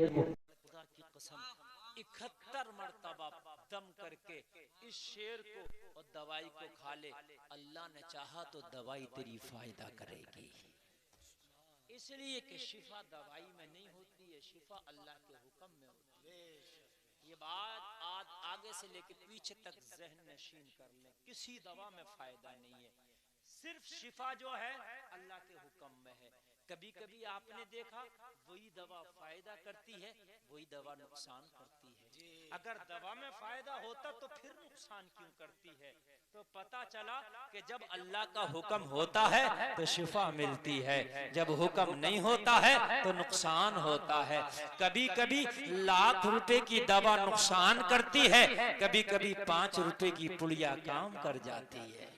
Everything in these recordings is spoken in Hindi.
शेर को खुदा की कसम 71 मरतबा दम करके इस शेर को और दवाई को खा ले, अल्लाह ने चाहा तो दवाई तेरी फायदा करेगी। इसलिए कि शिफा दवाई में नहीं होती है, शिफा अल्लाह के हुक्म में होती है। ये बात आज आगे से लेके पीछे तक जहन नशीन कर ले, किसी दवा में फायदा नहीं है, सिर्फ शिफा जो है अल्लाह के हुक्म में है। कभी कभी आपने देखा वही दवा फायदा करती है, वही दवा नुकसान करती है। अगर दवा में फायदा होता तो फिर नुकसान क्यों करती है? तो पता चला कि जब अल्लाह का हुक्म होता है तो शिफा मिलती है, जब हुक्म नहीं होता है तो नुकसान होता है। कभी कभी लाख रुपए की दवा नुकसान करती है, कभी कभी 5 रुपए की पुड़िया काम कर जाती है।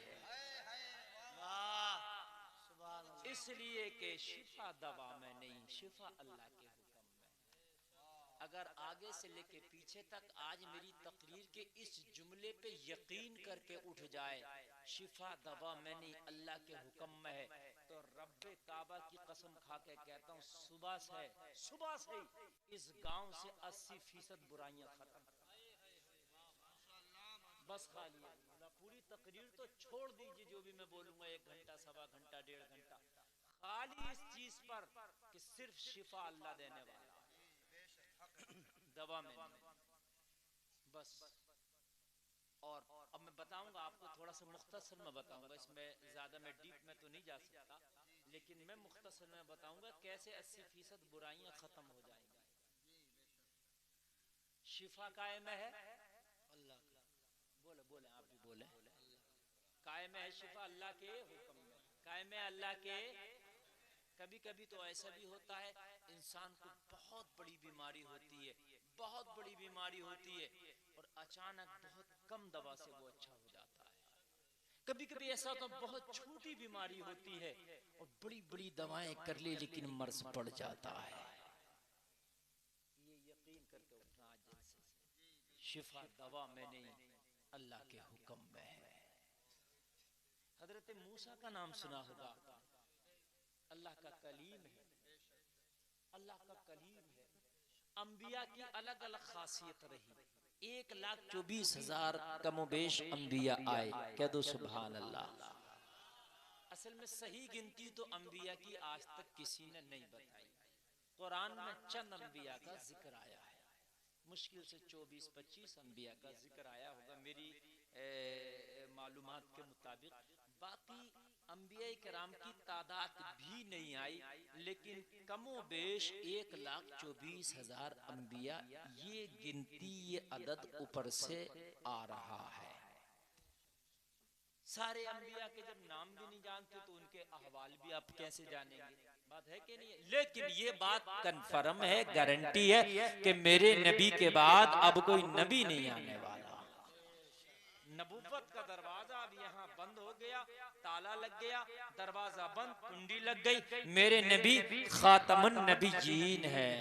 इसलिए कि शिफा दवा में नहीं, शिफा अल्लाह के हुक्म में। अगर आगे से लेके पीछे तक आज मेरी तकरीर के इस जुमले पे यकीन करके उठ जाए, शिफा दवा में नहीं अल्लाह के हुक्म में है, तो रब्बे काबा की कसम खा के कहता हूँ सुबह से इस गांव से 80% बुराइयां खत्म। बस खाली पूरी तकरीर तो छोड़ दीजिए, जो भी मैं बोलूंगा 1 घंटा, सवा घंटा, 1.5 घंटा, खाली इस चीज पर कि सिर्फ शिफा अल्लाह देने वाला दवा में नहीं, बस। और अब मैं बताऊंगा आपको, थोड़ा सा मुख्तसर में बताऊंगा, इसमें ज्यादा मैं डीप में तो नहीं जा सकता, लेकिन मैं मुख्तसर में बताऊंगा कैसे 80% बुराइयां खत्म हो जाएंगी। शिफा कायम है अल्लाह का, बोले बोले आप भी बोले, कायम है शिफा अल्लाह के हुक्म में, कायम है अल्लाह के। कभी कभी तो ऐसा भी होता है इंसान को बहुत बड़ी बीमारी होती है, बहुत बड़ी बीमारी होती है, और अचानक बहुत कम दवा से वो अच्छा हो जाता है। कभी कभी ऐसा तो बहुत छोटी बीमारी होती है और बड़ी बड़ी दवाएं कर ले लेकिन मर्ज पड़ जाता है। ये यकीन करके उठना आज जलसे से, शिफा दवा में नहीं अल्लाह के हुक्म में है। हजरत मूसा का नाम सुना होगा, अल्लाह का कलीम है, अल्लाह का कलीम है। अंबिया की अलग अलग खासियत रही, 1,24,000 कमोबेश अंबिया आए, कह दो सुभान अल्लाह। असल में सही गिनती तो अंबिया की आज तक किसी ने नहीं बताई, कुरान में चंद अंबिया का जिक्र आया है, मुश्किल से 24-25 अंबिया का जिक्र आया होगा मेरी मालूमात के मुताबिक। बाकी अंबिया किराम की तादाद भी नहीं आई, लेकिन कमो बेश 1,24,000 अंबिया, ये गिनती, ये अदद ऊपर से आ रहा है। सारे अंबिया के जब नाम भी नहीं जानते तो उनके अहवाल भी आप कैसे जानेंगे? बात है कि नहीं है? लेकिन ये बात कन्फर्म है, गारंटी है कि मेरे नबी के बाद अब कोई नबी नहीं आने वाला। नबूवत का दरवाजा अब यहाँ बंद हो गया, ताला लग गया, दरवाजा बंद, कुंडी लग गई। मेरे नबी खातमुन नबीयीन है,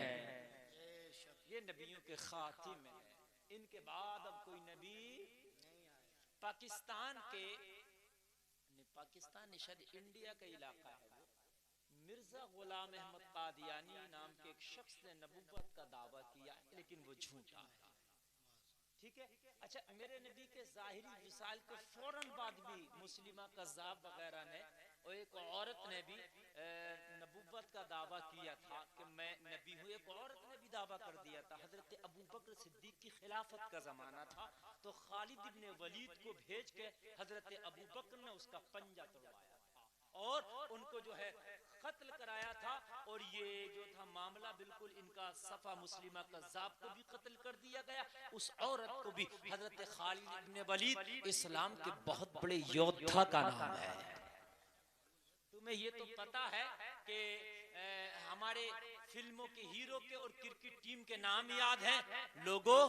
ये नबियों के खातिम है, इनके बाद अब कोई नबी। पाकिस्तान के, पाकिस्तान शायद इंडिया का इलाका है, वो मिर्जा गुलाम अहमद कादियानी नाम के एक शख्स ने नबूवत का दावा किया, लेकिन वो झूठा है। ठीक है, अच्छा, मेरे नबी के जाहिरी विसाल के फौरन बाद भी मुस्लिमा कज़्ज़ाब वगैरह ने और एक औरत ने भी नबूवत का दावा किया था कि मैं नबी हूँ। एक औरत ने भी दावा कर दिया था, हजरत अबू बकर सिद्दीक की खिलाफत का जमाना था, तो खालिद इब्ने वलीद को भेज के हजरत अबू बकर ने उसका पंजा तोड़वाया था और उनको जो है कत्ल कराया था। और ये जो था मामला बिल्कुल इनका सफा मुस्लिमा कज़्ज़ाब को भी कत्ल कर दिया गया, उस औरत को भी। हजरत खालिद इब्ने वलीद इस्लाम के बहुत बड़े योद्धा का नाम है। तुम्हें ये तो पता है कि हमारे फिल्मों के हीरो के और क्रिकेट टीम के नाम याद हैं? लोगों,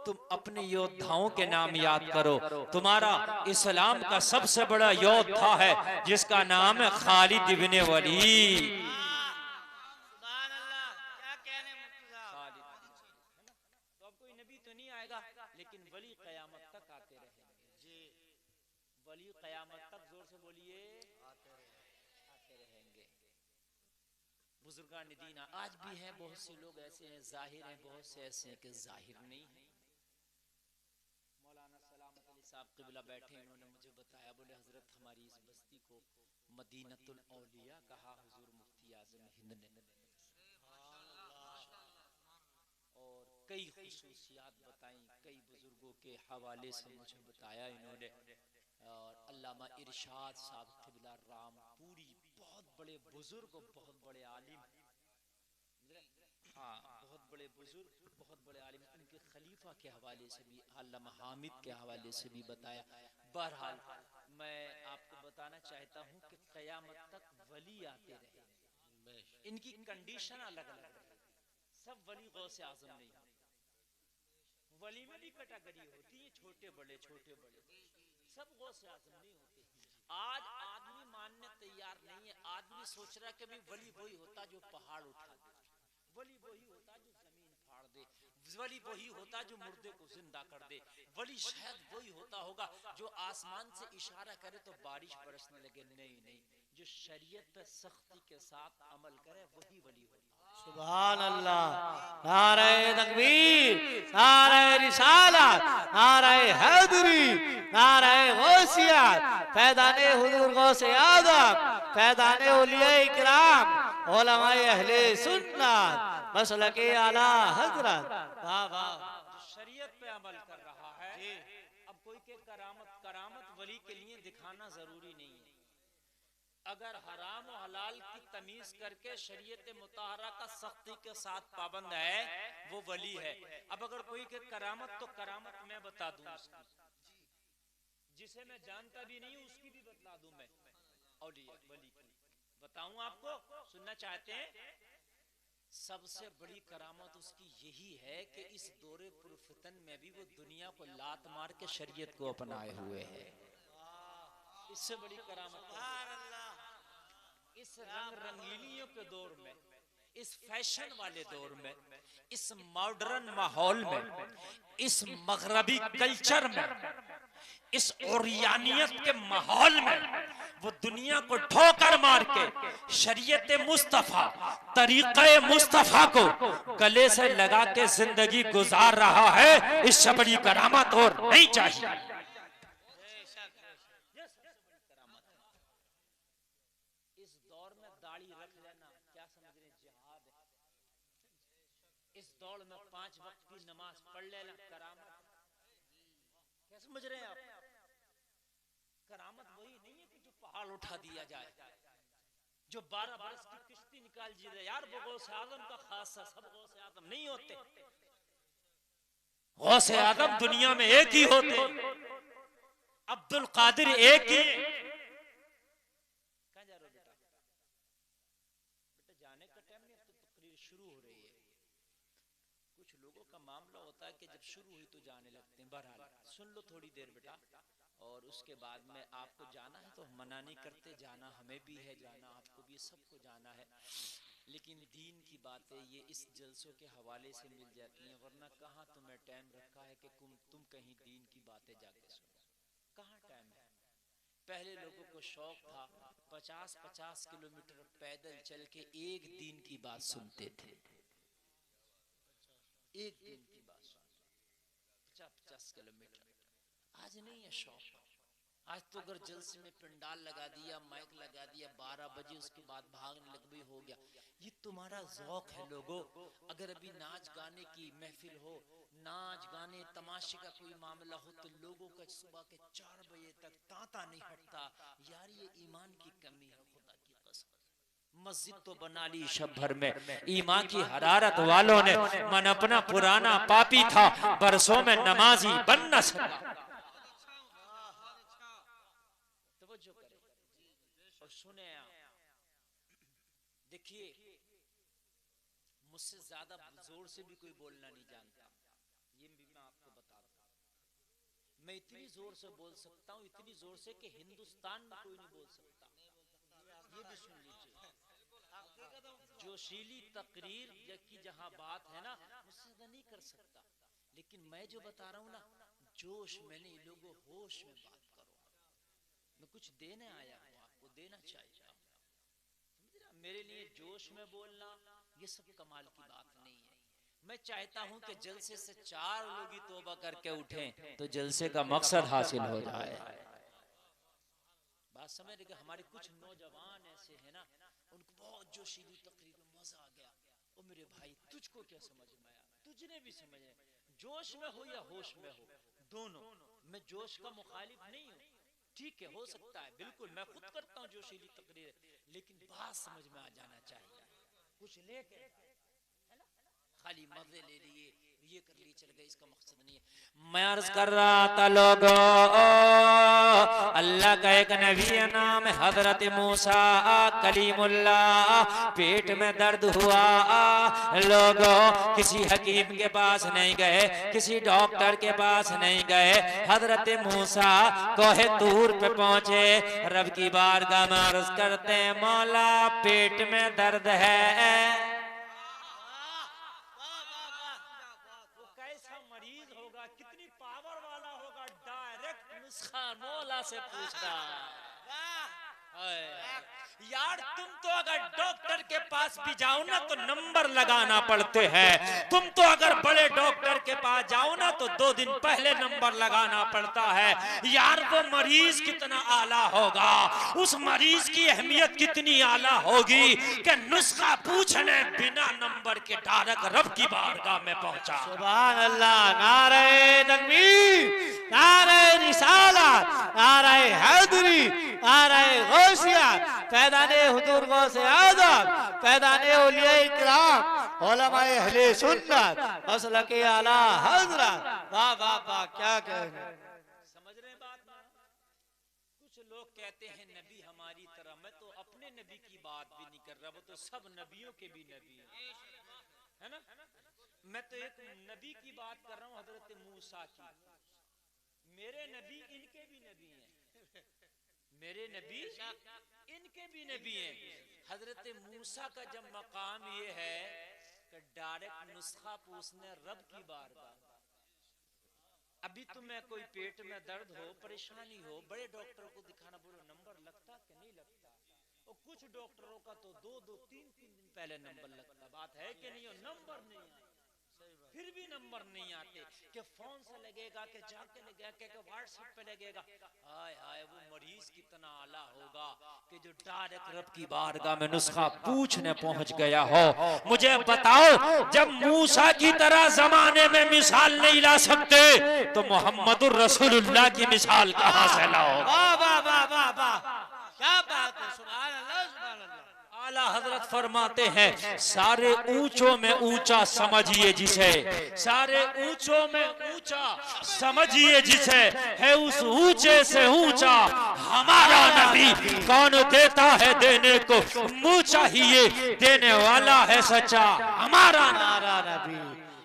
तुम अपने योद्धाओं के नाम याद करो। तुम्हारा इस्लाम का सबसे बड़ा योद्धा है जिसका नाम है खालिद इब्ने वलीद। तो अब कोई नबी तो नहीं आएगा, लेकिन वली कयामत तक आते रहेंगे जी, वली कयामत तक, जोर से बोलिए, आते रहेंगे। बुजुर्गान दीन आज भी हैं, बहुत से लोग ऐसे हैं जाहिर हैं, बहुत से ऐसे हैं कि जाहिर नहीं है। मौलाना सलामत अली साहब क़िबला बैठे, इन्होंने मुझे बताया, बोले हजरत हमारी इस बस्ती को मदीनतुल औलिया कहा हुजूर मुफ्ती आज़म हिंद ने, और कई खुसूसियात बताई, कई बुजुर्गों के हवाले से मुझे बताया इन्होंने। और अल्लामा इरशाद साहब क़िबला रामपुरी, बहुत बड़े बुजुर्ग, बहुत बड़े आलिम, हाँ बहुत बड़े बुजुर्ग, बहुत बड़े आलिम, उनके खलीफा के हवाले से भी, अल्लामा हामिद के हवाले से भी बताया। बहरहाल मैं आपको बताना चाहता हूँ कि क़यामत तक वली आते रहे, इनकी कंडीशन अलग अलग रही, सब वली गौसे आज़म नहीं होते। वली में भी कैटेगरी होती है, छोटे बड़े सब गौसे आज़म नहीं होते। आज आदमी मानने तैयार नहीं है, आदमी सोच रहा है कि भाई वली वही होता जो पहाड़ उठा दे, वली वही होता जो जमीन फाड़ दे, वली वही होता जो मुर्दे को जिंदा कर दे, वली शायद वही होता होगा जो आसमान से इशारा करे तो बारिश बरसने लगे। नहीं, जो शरीयत पे सख्ती के साथ अमल करे वही वली होता। सुभान अल्लाह, नारे तकबीर, नारे रिसालत, नारे हैदरी, नारे गौसियत, फैदाने हुजूर गौसे आज़म, फैदाने औलिया इकराम, उलमाए अहले सुन्नत, मसलके आला हज़रत। वाह वाह, शरीयत पे अमल कर रहा है। अब कोई के करामत वली के लिए दिखाना जरूरी नहीं है। अगर हराम और हलाल की तमीज करके शरीयत मुताहरा का सख्ती के साथ पाबंद है, वो वली है। अब अगर कोई के करामत, तो करामत मैं बता दूं, जिसे मैं जानता भी नहीं उसकी भी बता दूं मैं, औलिया वली की बताऊं आपको, सुनना चाहते हैं? सबसे बड़ी करामत उसकी यही है कि इस दौरे पुरफितन में भी वो दुनिया को लात मार के शरीयत को अपनाए हुए है। इससे बड़ी करामत इस रंग रंगीलियों के दौर में, इस फैशन वाले दौर में, इस मॉडर्न माहौल में, इस मगरबी कल्चर में, इस ओरियानियत के माहौल में वो दुनिया को ठोकर मार के शरीयत मुस्तफा, तरीक़े मुस्तफा को गले से लगा के जिंदगी गुजार रहा है। इससे बड़ी करामत और नहीं चाहिए। इस दौर में दाढ़ी रख लेना क्या समझ रहे, जिहाद है। इस दौर में 5 वक्त की नमाज पढ़ लेना करामत, क्या समझ रहे हैं आप? करामत वही नहीं है कि जो पहाड़ उठा दिया जाए, जो 12 बरस की किश्ती निकाल दी जाए। यार वो गौसे आज़म का खासा, सब गौसे आज़म नहीं होते। गौसे आज़म दुनिया में एक ही होते, अब्दुल कादिर एक ही। कहाँ जा रहे हो बेटा? बेटा जाने का टाइम नहीं, अब तो तकरीर शुरू हो रही है। कुछ लोगों का मामला होता है कि जब शुरू हुई तो जाने लगते हैं। बहरहाल सुन लो थोड़ी देर बेटा, और उसके बाद में आपको जाना है तो मना नहीं करते, जाना हमें भी है, जाना आपको भी, सबको जाना है। लेकिन दीन की बातें ये इस जलसों के हवाले से मिल जाती हैं, वरना कहाँ तुम्हें टाइम रखा है कि तुम कहीं दीन की बातें जाके सुनो, कहाँ टाइम है। पहले लोगों को शौक था 50-50 किलोमीटर पैदल चल के एक दिन की बात सुनते थे, एक दिन की बात सुनते 50-50 किलोमीटर। आज नहीं है शौक, आज तो अगर जलसे में पंडाल लगा दिया, माइक लगा दिया, 12 बजे उसके बाद भागने लग भी हो गया। ये तुम्हारा ज़ौक है लोगों। अगर अभी नाच गाने की महफिल हो, नाच गाने तमाशे का कोई मामला हो, तो लोगों का सुबह के 4 बजे तक तांता नहीं हटता। यार ये ईमान की कमी है, खुदा की कसम। मस्जिद तो बना ली शब भर में, ईमान की हरारत वालों ने, मन अपना पुराना पापी था, बरसों में नमाजी बन न सका। तवज्जो करें और सुने आप, देखिए मुझसे ज्यादा जोर से भी कोई बोलना नहीं जानता, ये भी मैं आपको बता दूं। मैं इतनी जोर से बोल सकता हूँ, इतनी जोर से कि हिंदुस्तान में कोई नहीं बोल सकता। ये भी सुन लीजिए, जोशीली तकरीर की जहां बात है ना, मुझसे ज्यादा नहीं कर सकता। लेकिन मैं जो बता रहा हूँ ना, जोश में नहीं, लोगों होश में बात करो। मैं कुछ देने आया हूँ, आपको देना चाहिए। मेरे लिए जोश में बोलना ये सब कमाल की बात नहीं है। मैं चाहता हूं कि जलसे से 4 लोग ही तौबा करके उठें तो जलसे का मकसद हासिल हो जाए। बात समझ रहे? हमारे कुछ नौजवान ऐसे हैं ना, उनको बहुत जोशीली तकरीर में मजा आ गया। ओ मेरे भाई, तुझको क्या समझ में आया? तुझने भी समझ है, जोश में हो या होश में हो, दोनों। मैं जोश का मुखालिफ नहीं हूँ, ठीक है, हो सकता है, बिल्कुल मैं खुद करता हूँ जोशीली तकरीर, लेकिन बात समझ में आ जाना चाहिए। कुछ लेके खाली मजे ले लिए, ये कर लिए, चल गए, इसका मकसद नहीं है। मैं अर्ज कर रहा था लोगों, अल्लाह का एक नबी है, नाम है हजरत मूसा कलीमुल्लाह। पेट में दर्द हुआ, लोगों किसी हकीम के पास नहीं गए, किसी डॉक्टर के पास नहीं गए। हजरत मूसा कोहे तूर पे पहुंचे, रब की बारगाह में अर्ज करते हैं, मौला पेट में दर्द है। मौला से पूछना यार, तुम तो अगर डॉक्टर के पास भी जाओ ना तो नंबर लगाना पड़ते हैं। तुम तो अगर बड़े डॉक्टर के पास जाओ ना तो 2 दिन पहले नंबर लगाना पड़ता है। यार वो मरीज कितना आला होगा, उस मरीज की अहमियत कितनी आला होगी कि नुस्खा पूछने बिना नंबर के डायरेक्ट रब की बारगाह में पहुंचा। सुभान अल्लाह, नारे तकबीर, नारे रिसालत, नारे हैदरी, नारे गौसियत, पैदाने हुजूर गौसे आज़म, पैदाने औलिया इकराम, उलमाए अहले सुन्नत, मसलके आला हज़रत। वाह वाह वाह, क्या कहने। समझ रहे हैं बात ना? कुछ लोग कहते हैं नबी हमारी तरह। मैं तो अपने नबी की बात भी नहीं कर रहा, वो तो सब नबियों के भी नबी है ना। मैं तो एक नबी की बात कर रहा हूँ, हजरत मूसा की। मेरे नबी इनके भी नबी हैं, मेरे नबी इनके भी नबी हैं। हजरत मूसा का जब मकाम ये है कि डायरेक्ट नुस्खा पूछने रब की बारगाह। अभी तुम्हें कोई पेट में दर्द हो, परेशानी हो, बड़े डॉक्टर को दिखाना, बोलो नंबर लगता कि नहीं लगता? और कुछ डॉक्टरों का तो 2-2, 3-3 दिन पहले नंबर लगता। बात है कि नहीं? नंबर नहीं है, फिर भी नंबर नहीं आते कि फोन से लगेगा, कि जाके लगेगा, कि व्हाट्सएप पे लगेगा। हाय हाय, वो मरीज कितना आला होगा कि जो डायरेक्ट रब की बारगाह में नुस्खा पूछने पहुंच गया हो। मुझे बताओ, जब मूसा की तरह जमाने में मिसाल नहीं ला सकते तो मोहम्मदुर रसूलुल्लाह की मिसाल कहां से लाओ? वाह वाह वाह वाह वाह, क्या बात है, सुभान अल्लाह, सुभान अल्लाह। आला हजरत फरमाते हैं, सारे ऊंचों में ऊंचा समझिए जिसे, सारे ऊंचों में ऊंचा समझिए जिसे, है उस ऊंचे से ऊंचा हमारा नबी। कौन देता है देने को, मुंह चाहिए देने वाला है सच्चा हमारा नबी।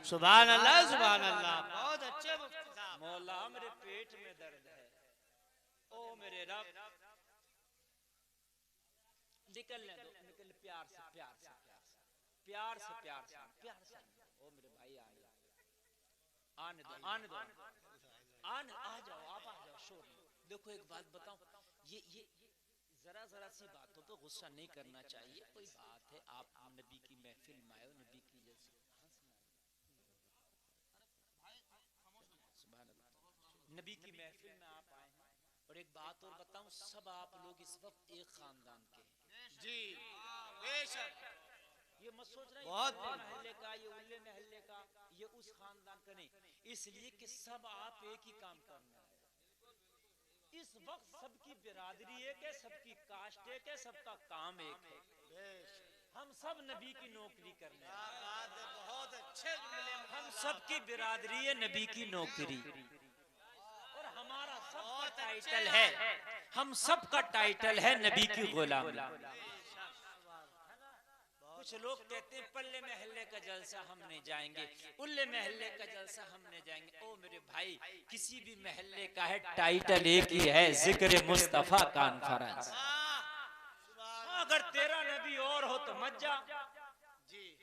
सुभान अल्लाह, सुभान अल्लाह, बहुत अच्छे मुफ्ती साहब। मौला मेरे पेट में दर्द है, ओ मेरे रब निकलने दो, निकल, प्यार से प्यार से प्यार से प्यार से प्यार से। ओ मेरे भाई आ गया, आने दो आने दो, आने, आ जाओ, आप आ जाओ, शोर। देखो एक बात बताऊं, ये जरा जरा सी बातों पे गुस्सा नहीं करना चाहिए। कोई बात है, आप नबी की महफिल में आए हो, नबी की जैसे नबी की महफिल में आप आए हैं। और एक बात और बताऊं, सब आप लोग इस वक्त एक खानदान के हैं जी, बेशक। ये मत सोच रहे बहुत महल्ले का, ये उल्ले महल्ले का, ये उस खानदान का नहीं, इसलिए कि सब आप एक ही काम करना है। इस वक्त सबकी बिरादरी एक है, सबकी कास्ट एक है, सबका काम एक है। हम सब नबी की नौकरी करने हैं। बहुत अच्छे जुमले, हम सबकी बिरादरी है नबी की नौकरी, और हमारा सबका टाइटल है, हम सबका टाइटल है नबी की गुलामी। कुछ लोग कहते हैं पल्ले महल्ले का जलसा हम नहीं जाएंगे, उल्ले महल्ले का जलसा हम नहीं जाएंगे। ओ मेरे भाई, किसी भी महल्ले का है टाइटल एक ही है, जिक्र मुस्तफा कॉन्फ्रेंस। अगर तेरा नबी और हो तो मत जा,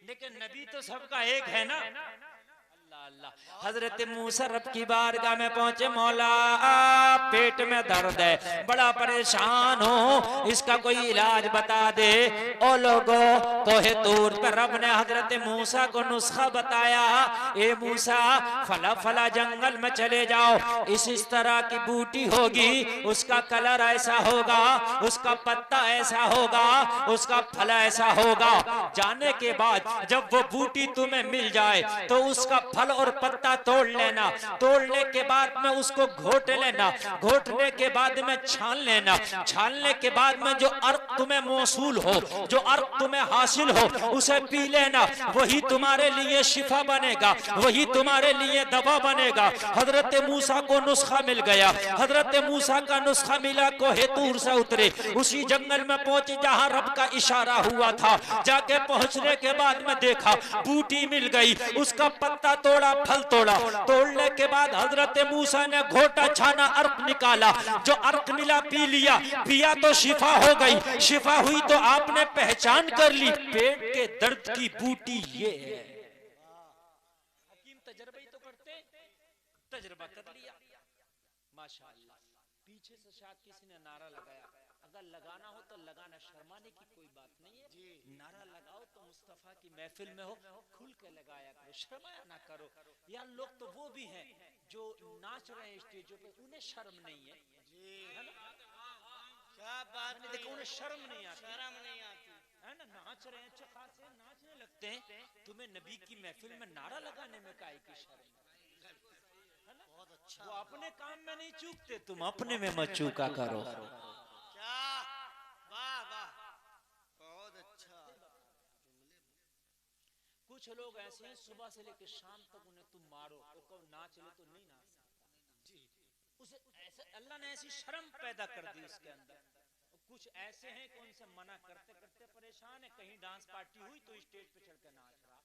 लेकिन नबी तो सबका एक है ना। अल्लाह अल्लाह। हजरत मूसा रब की बारगाह में पहुंचे, मौला पेट में दर्द है, बड़ा परेशान हो, इसका कोई इलाज बता दे। ओ लोगो, कोहे तूर पर रब ने हजरत मूसा को नुस्खा बताया, ए मूसा फला फला जंगल में चले जाओ, इस तरह की बूटी होगी, उसका कलर ऐसा होगा, उसका पत्ता ऐसा होगा, उसका फल ऐसा होगा। जाने के बाद जब वो बूटी तुम्हें मिल जाए तो उसका फल और पत्ता तोड़ लेना, तोड़ने के बाद में उसको घोट लेना, घोटने के बाद में छान लेना, छानने के बाद में जो अर्क तुम्हें मौसूल हो, जो अर्क तुम्हें हासिल हो, उसे पी लेना, वही तुम्हारे लिए शिफा बनेगा, वही तुम्हारे लिए दवा बनेगा। हजरत मूसा को नुस्खा मिल गया, हजरत मूसा का नुस्खा मिला, कोहे तूर से उतरे, उसी जंगल में पहुंचे जहां रब का इशारा हुआ था। जाके पहुंचने के बाद में देखा बूटी मिल गई, उसका पत्ता तोड़ा, फल तोड़ा, तोड़ने के बाद हजरत मूसा ने घोटा, छाना, अर्क निकाला, जो अर्क मिला पी लिया, पिया तो शिफा हो गई, शिफा हुई तो आपने पहचान कर ली, पेट के दर्द की बूटी ये है। हकीम तजर्बा ही तो करते, तजर्बा कर लिया, माशाअल्लाह। पीछे से शायद किसी ने नारा लगाया, अगर लगाना हो तो लगाना, शर्माने की कोई बात नहीं है, नारा लगाओ तो मुस्तफा की महफिल में हो, खुल के लगाया करो, शर्माया ना करो। यार लोग तो वो भी हैं जो नाच रहे हैं स्टेजों पे, उन्हें शर्म नहीं है, है ना? क्या बात है, देखो उन्हें शर्म नहीं आती, शर्म नहीं आती, है ना? नाच रहे हैं, अच्छे खासे नाचने लगते हैं, तुम्हें नबी की महफिल में नारा लगाने में काहे की शर्म है ना? बहुत अच्छा, वो अपने काम में नहीं चूकते, तुम अपने में मत चूका करो। क्या वाह वाह, बहुत अच्छा। कुछ लोग ऐसे हैं सुबह से लेकर शाम तक उन्हें तुम मारो, वो कहो नाच ले तो नहीं नाच सकता जी, उसे ऐसे अल्लाह ने ऐसी शर्म पैदा कर दी उसके अंदर। कुछ ऐसे हैं कि उनसे मना करते करते परेशान है, कहीं डांस पार्टी हुई तो स्टेज पे चढ़कर नाच रहा,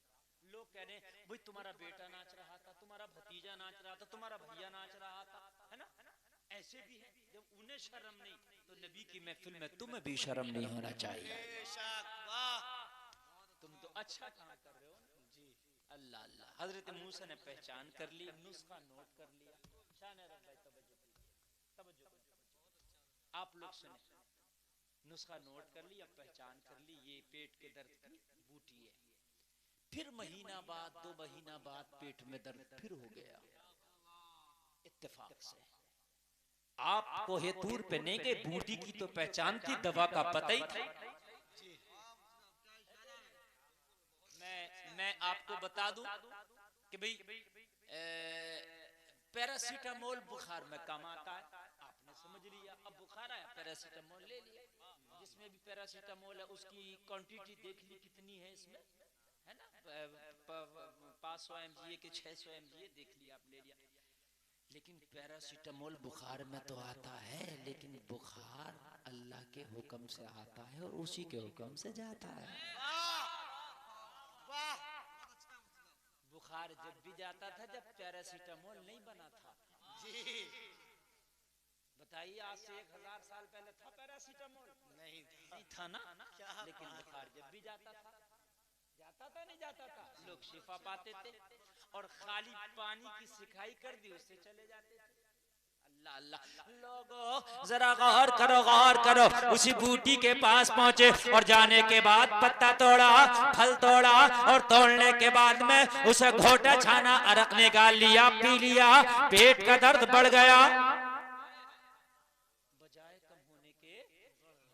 लोग कह रहे हैं भाई तुम्हारा बेटा नाच रहा था, तुम्हारा भतीजा नाच रहा था, तुम्हारा भैया नाच रहा था, है ना? ऐसे भी है, जब उन्हें शर्म नहीं तो नबी की महफिल में तुम्हें भी शर्म नहीं होना चाहिए। तुम तो अच्छा काम कर रहे हो जी, अल्लाह अल्लाह। हजरत मूसा ने पहचान कर ली, नुस्खा नोट कर लिया, आप लोग सुने, नुस्खा नोट कर लिया, पहचान कर ली, ये पेट के दर्द की बूटी है। फिर महीना बाद, 2 महीना बाद पेट में दर्द फिर हो गया, इत्तेफाक से आप कोहे तूर पे नहीं गए, बूटी की तो पहचान थी, दवा का पता ही था। मैं आपको बता दूं कि भाई पैरासीटामोल बुखार में काम आता है, आपने समझ लिया, अब बुखार आया पैरासीटामोल ले लिया, जिसमें भी पैरासीटामोल है उसकी क्वांटिटी देख ली कितनी है इसमें, है ना? 500 mg के 600 mg देख लिया, आप ले लिया। लेकिन पैरासीटामोल बुखार में तो आता है, लेकिन बुखार अल्लाह के हुक्म से आता है और उसी के हुक्म से जाता है। बुखार जब भी जाता था जब पैरासीटामोल नहीं बना था जी, बताइए आज से 1000 साल पहले था पैरासीटामोल? नहीं था ना, लेकिन बुखार जब भी जाता था नहीं जाता था, लोग शिफा पाते थे, और खाली पानी की सिखाई कर दी उससे चले जाते थे। अल्लाह अल्लाह। लोगों जरा गौर करो, गौर करो, उसी बूटी के पास पहुंचे और जाने के बाद पत्ता तोड़ा, फल तोड़ा, और तोड़ने के बाद में उसे घोटा, छाना, अरक निकाल लिया, पी लिया, पेट का दर्द बढ़ गया, बजाय कम होने के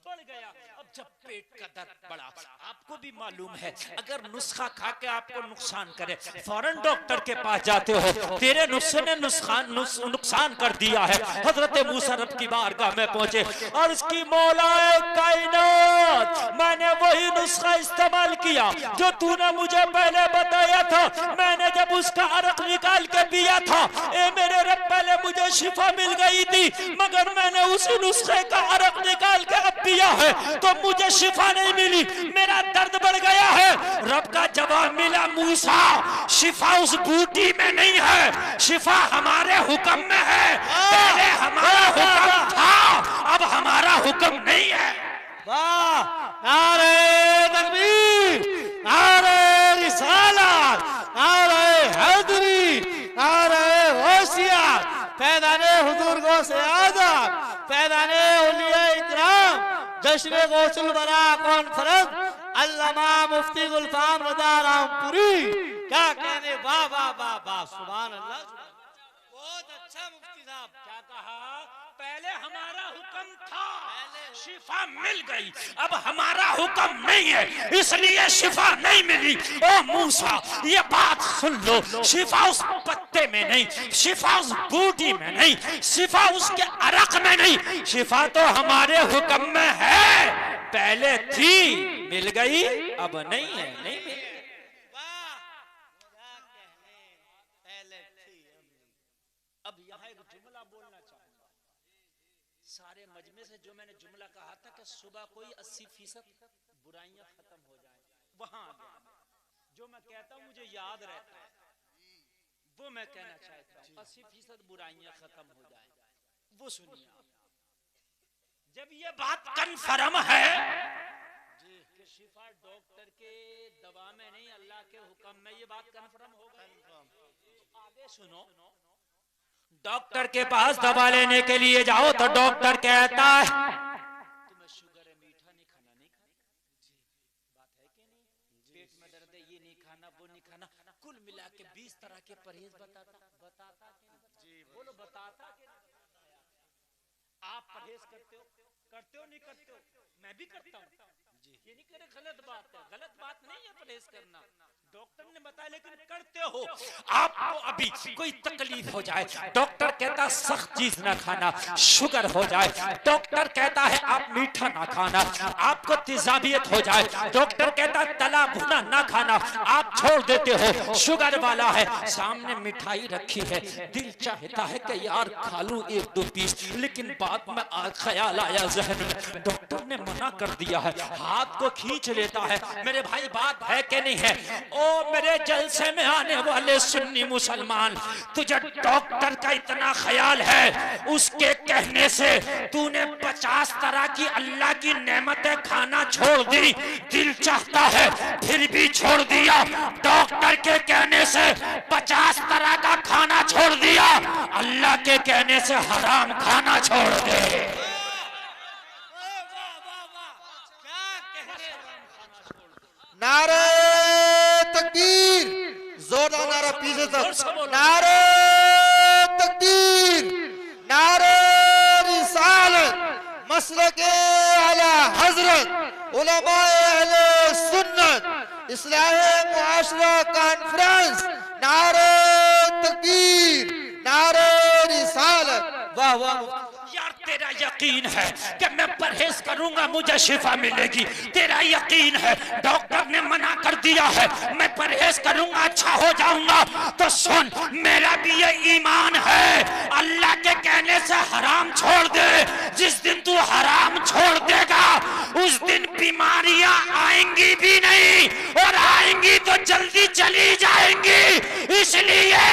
बढ़ गया। अब जब पेट का दर्द बढ़ा, आपको भी मालूम है अगर नुस्खा खा के आपको नुकसान करे, फौरन डॉक्टर के पास जाते हो, तेरे नुस्खे ने नुकसान कर दिया है। हजरत मूसा रब की बारगाह में पहुंचे और इसकी मौलाए कायनात, मैंने वही नुस्खा इस्तेमाल किया जो तूने मुझे पहले बताया था, मैंने जब उसका अरक निकाल के पिया था, ए मेरे रब, पहले मुझे शिफा मिल गई थी, मगर मैंने उसी नुस्खे का अरक निकाल के अब पिया है तो मुझे शिफा नहीं मिली, मेरा दर्द बढ़ गया है। रब का जवाब मिला, मूसा शिफा उस बूटी में नहीं है, शिफा हमारे हुक्म में है, पहले हमारा हुक्म था, अब हमारा हुक्म नहीं है। वाह, नारे तकबीर, नारे रिसालत, नारे हैदरी, फैज़ाने हुजूर गो से आज़ाद, फैज़ाने औलिया इकराम, जश्न गौसुल बरा कॉन्फ्रेंस, अल्लामा मुफ्ती गुलफाम रज़ा रामपुरी। क्या कहने, वाह वाह वाह वाह, सुभान अल्लाह। बहुत अच्छा मुफ्ती साहब। क्या कहा? पहले हमारा हुक्म था, शिफा मिल गई, अब हमारा हुक्म नहीं है इसलिए शिफा नहीं मिली। ओ मूसा ये बात सुन लो, शिफा उस पत्ते में नहीं, शिफा उस बूटी में नहीं, शिफा उसके अरक में नहीं, शिफा तो हमारे हुक्म में है। पहले थी, मिल गई, अब नहीं है, नहीं मिली। अब यहाँ एक जुमला बोलना चाहूंगा। सारे मजमे से जो मैंने जुमला कहा था कि सुबह कोई 80% बुराइयां खत्म हो जाए, वहां आ गया। जो मैं कहता हूं मुझे याद रहता है, वो मैं कहना चाहता हूं। 80% बुराइयां खत्म हो जाए, वो सुनिए आप। जब ये बात कन्फर्म है कि शिफा डॉक्टर के दवा में नहीं अल्लाह के हुक्म में, ये बात कन्फर्म हो गई। आगे सुनो, डॉक्टर के पास दवा लेने के लिए जाओ तो डॉक्टर कहता है तुम्हें शुगर है, मीठा नहीं खाना, नहीं खाना। बात है कि नहीं? पेट में दर्द है, ये नहीं खाना, वो नहीं खाना, कुल मिला के 20 तरह के परहेज बताता बोलो, बताता कि आप परहेज करते हो नहीं करते हो? मैं भी करता हूँ, ये नहीं करे गलत बात है, गलत बात नहीं है परहेज करना, डॉक्टर ने बताया, लेकिन करते हो। आपको अभी कोई तकलीफ हो जाए, डॉक्टर कहता सख्त चीज ना खाना, शुगर हो जाए, डॉक्टर कहता है आप मीठा ना खाना, आपको तेजाबियत हो जाए, डॉक्टर कहता तला भुना ना खाना, आप छोड़ देते हो, शुगर वाला है, सामने मिठाई रखी है, दिल चाहता है कि यार खा लूं 1-2 पीस, लेकिन बाद में ख्याल आया जहन में, डॉक्टर ने मना कर दिया है, हाथ को खींच लेता है। मेरे भाई बात है कि नहीं है? ओ मेरे जलसे में आने वाले सुन्नी मुसलमान, तुझे डॉक्टर का इतना ख्याल है, उसके कहने से तूने 50 तरह की अल्लाह की नेमतें खाना छोड़ दी, दिल चाहता है फिर भी छोड़ दिया, डॉक्टर के कहने से 50 तरह का खाना छोड़ दिया, अल्लाह के कहने से हराम खाना छोड़ दे। नारे तकबीर, जोरदार नारा पीछे तक, नारे तकबीर, नारे रिसालत, मसलके आला हजरत, उलमाए अहले सुन्नत, इस्लाहे मुआशरा कॉन्फ्रेंस, नारे तकबीर, नारे रिसालत। वाह वाह यार, तेरा यकीन है कि मैं परहेज करूंगा मुझे शिफा मिलेगी, तेरा यकीन है डॉक्टर ने मना कर दिया है, मैं परहेज करूंगा अच्छा हो जाऊंगा, तो सुन मेरा भी ये ईमान है, अल्लाह के कहने से हराम छोड़ दे, जिस दिन तू हराम छोड़ देगा उस दिन बीमारियां आएंगी भी नहीं, और आएंगी तो जल्दी चली जाएंगी, इसलिए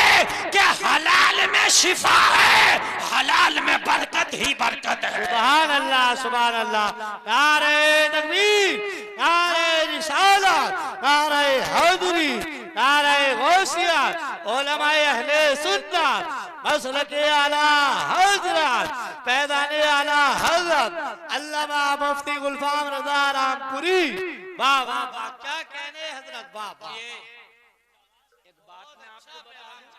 कि हलाल में शिफा है, हलाल में बरकत ही बरकत है। सुभान अल्लाह, सुभान अल्लाह। नारे तकबीर, नारे रिसालत, नारे हैदरी, नारे गौसिया, उलमाए अहले सुन्नत, मसलके आला हजरत, पैदाने आला हजरत अल्लामा मुफ्ती गुलफाम रज़ा रामपुरी। वाह वाह वाह, क्या कहने हजरत, वाह वाह। एक बात मैं आपको बता दूं,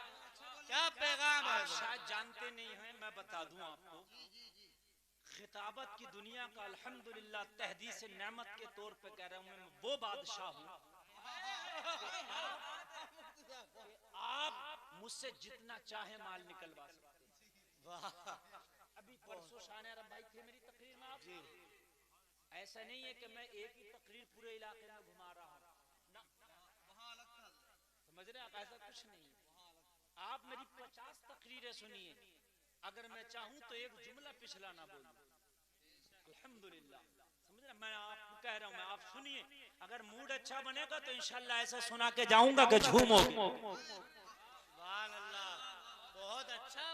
क्या पैगाम है? शायद जानते नहीं हैं, मैं बता दूं आपको, खिताबत की दुनिया का अल्हम्दुलिल्लाह तहदीस नेमत के तौर पे कह रहा हूं, मैं वो बादशाह हूं, आप मुझसे जितना चाहे माल निकलवा सकते हैं। वाह, अभी परसों शान अरब भाई थे मेरी तकरीर में, आप ऐसा नहीं है कि मैं एक ही तकरीर पूरे इलाके में घुमा रहा हूं ना, समझ रहे आप, ऐसा कुछ नहीं। आप मेरी 50 तकरीरें सुनिए, अगर मैं चाहूं तो एक जुमला पिछला ना बोलूं, अल्हम्दुलिल्लाह, समझ रहे, मैं आपको कह रहा हूं, मैं आप सुनिए, अगर मूड अच्छा बनेगा तो इंशाल्लाह ऐसा सुना के जाऊंगा कि झूमोगे। सुभान अल्लाह, बहुत अच्छा।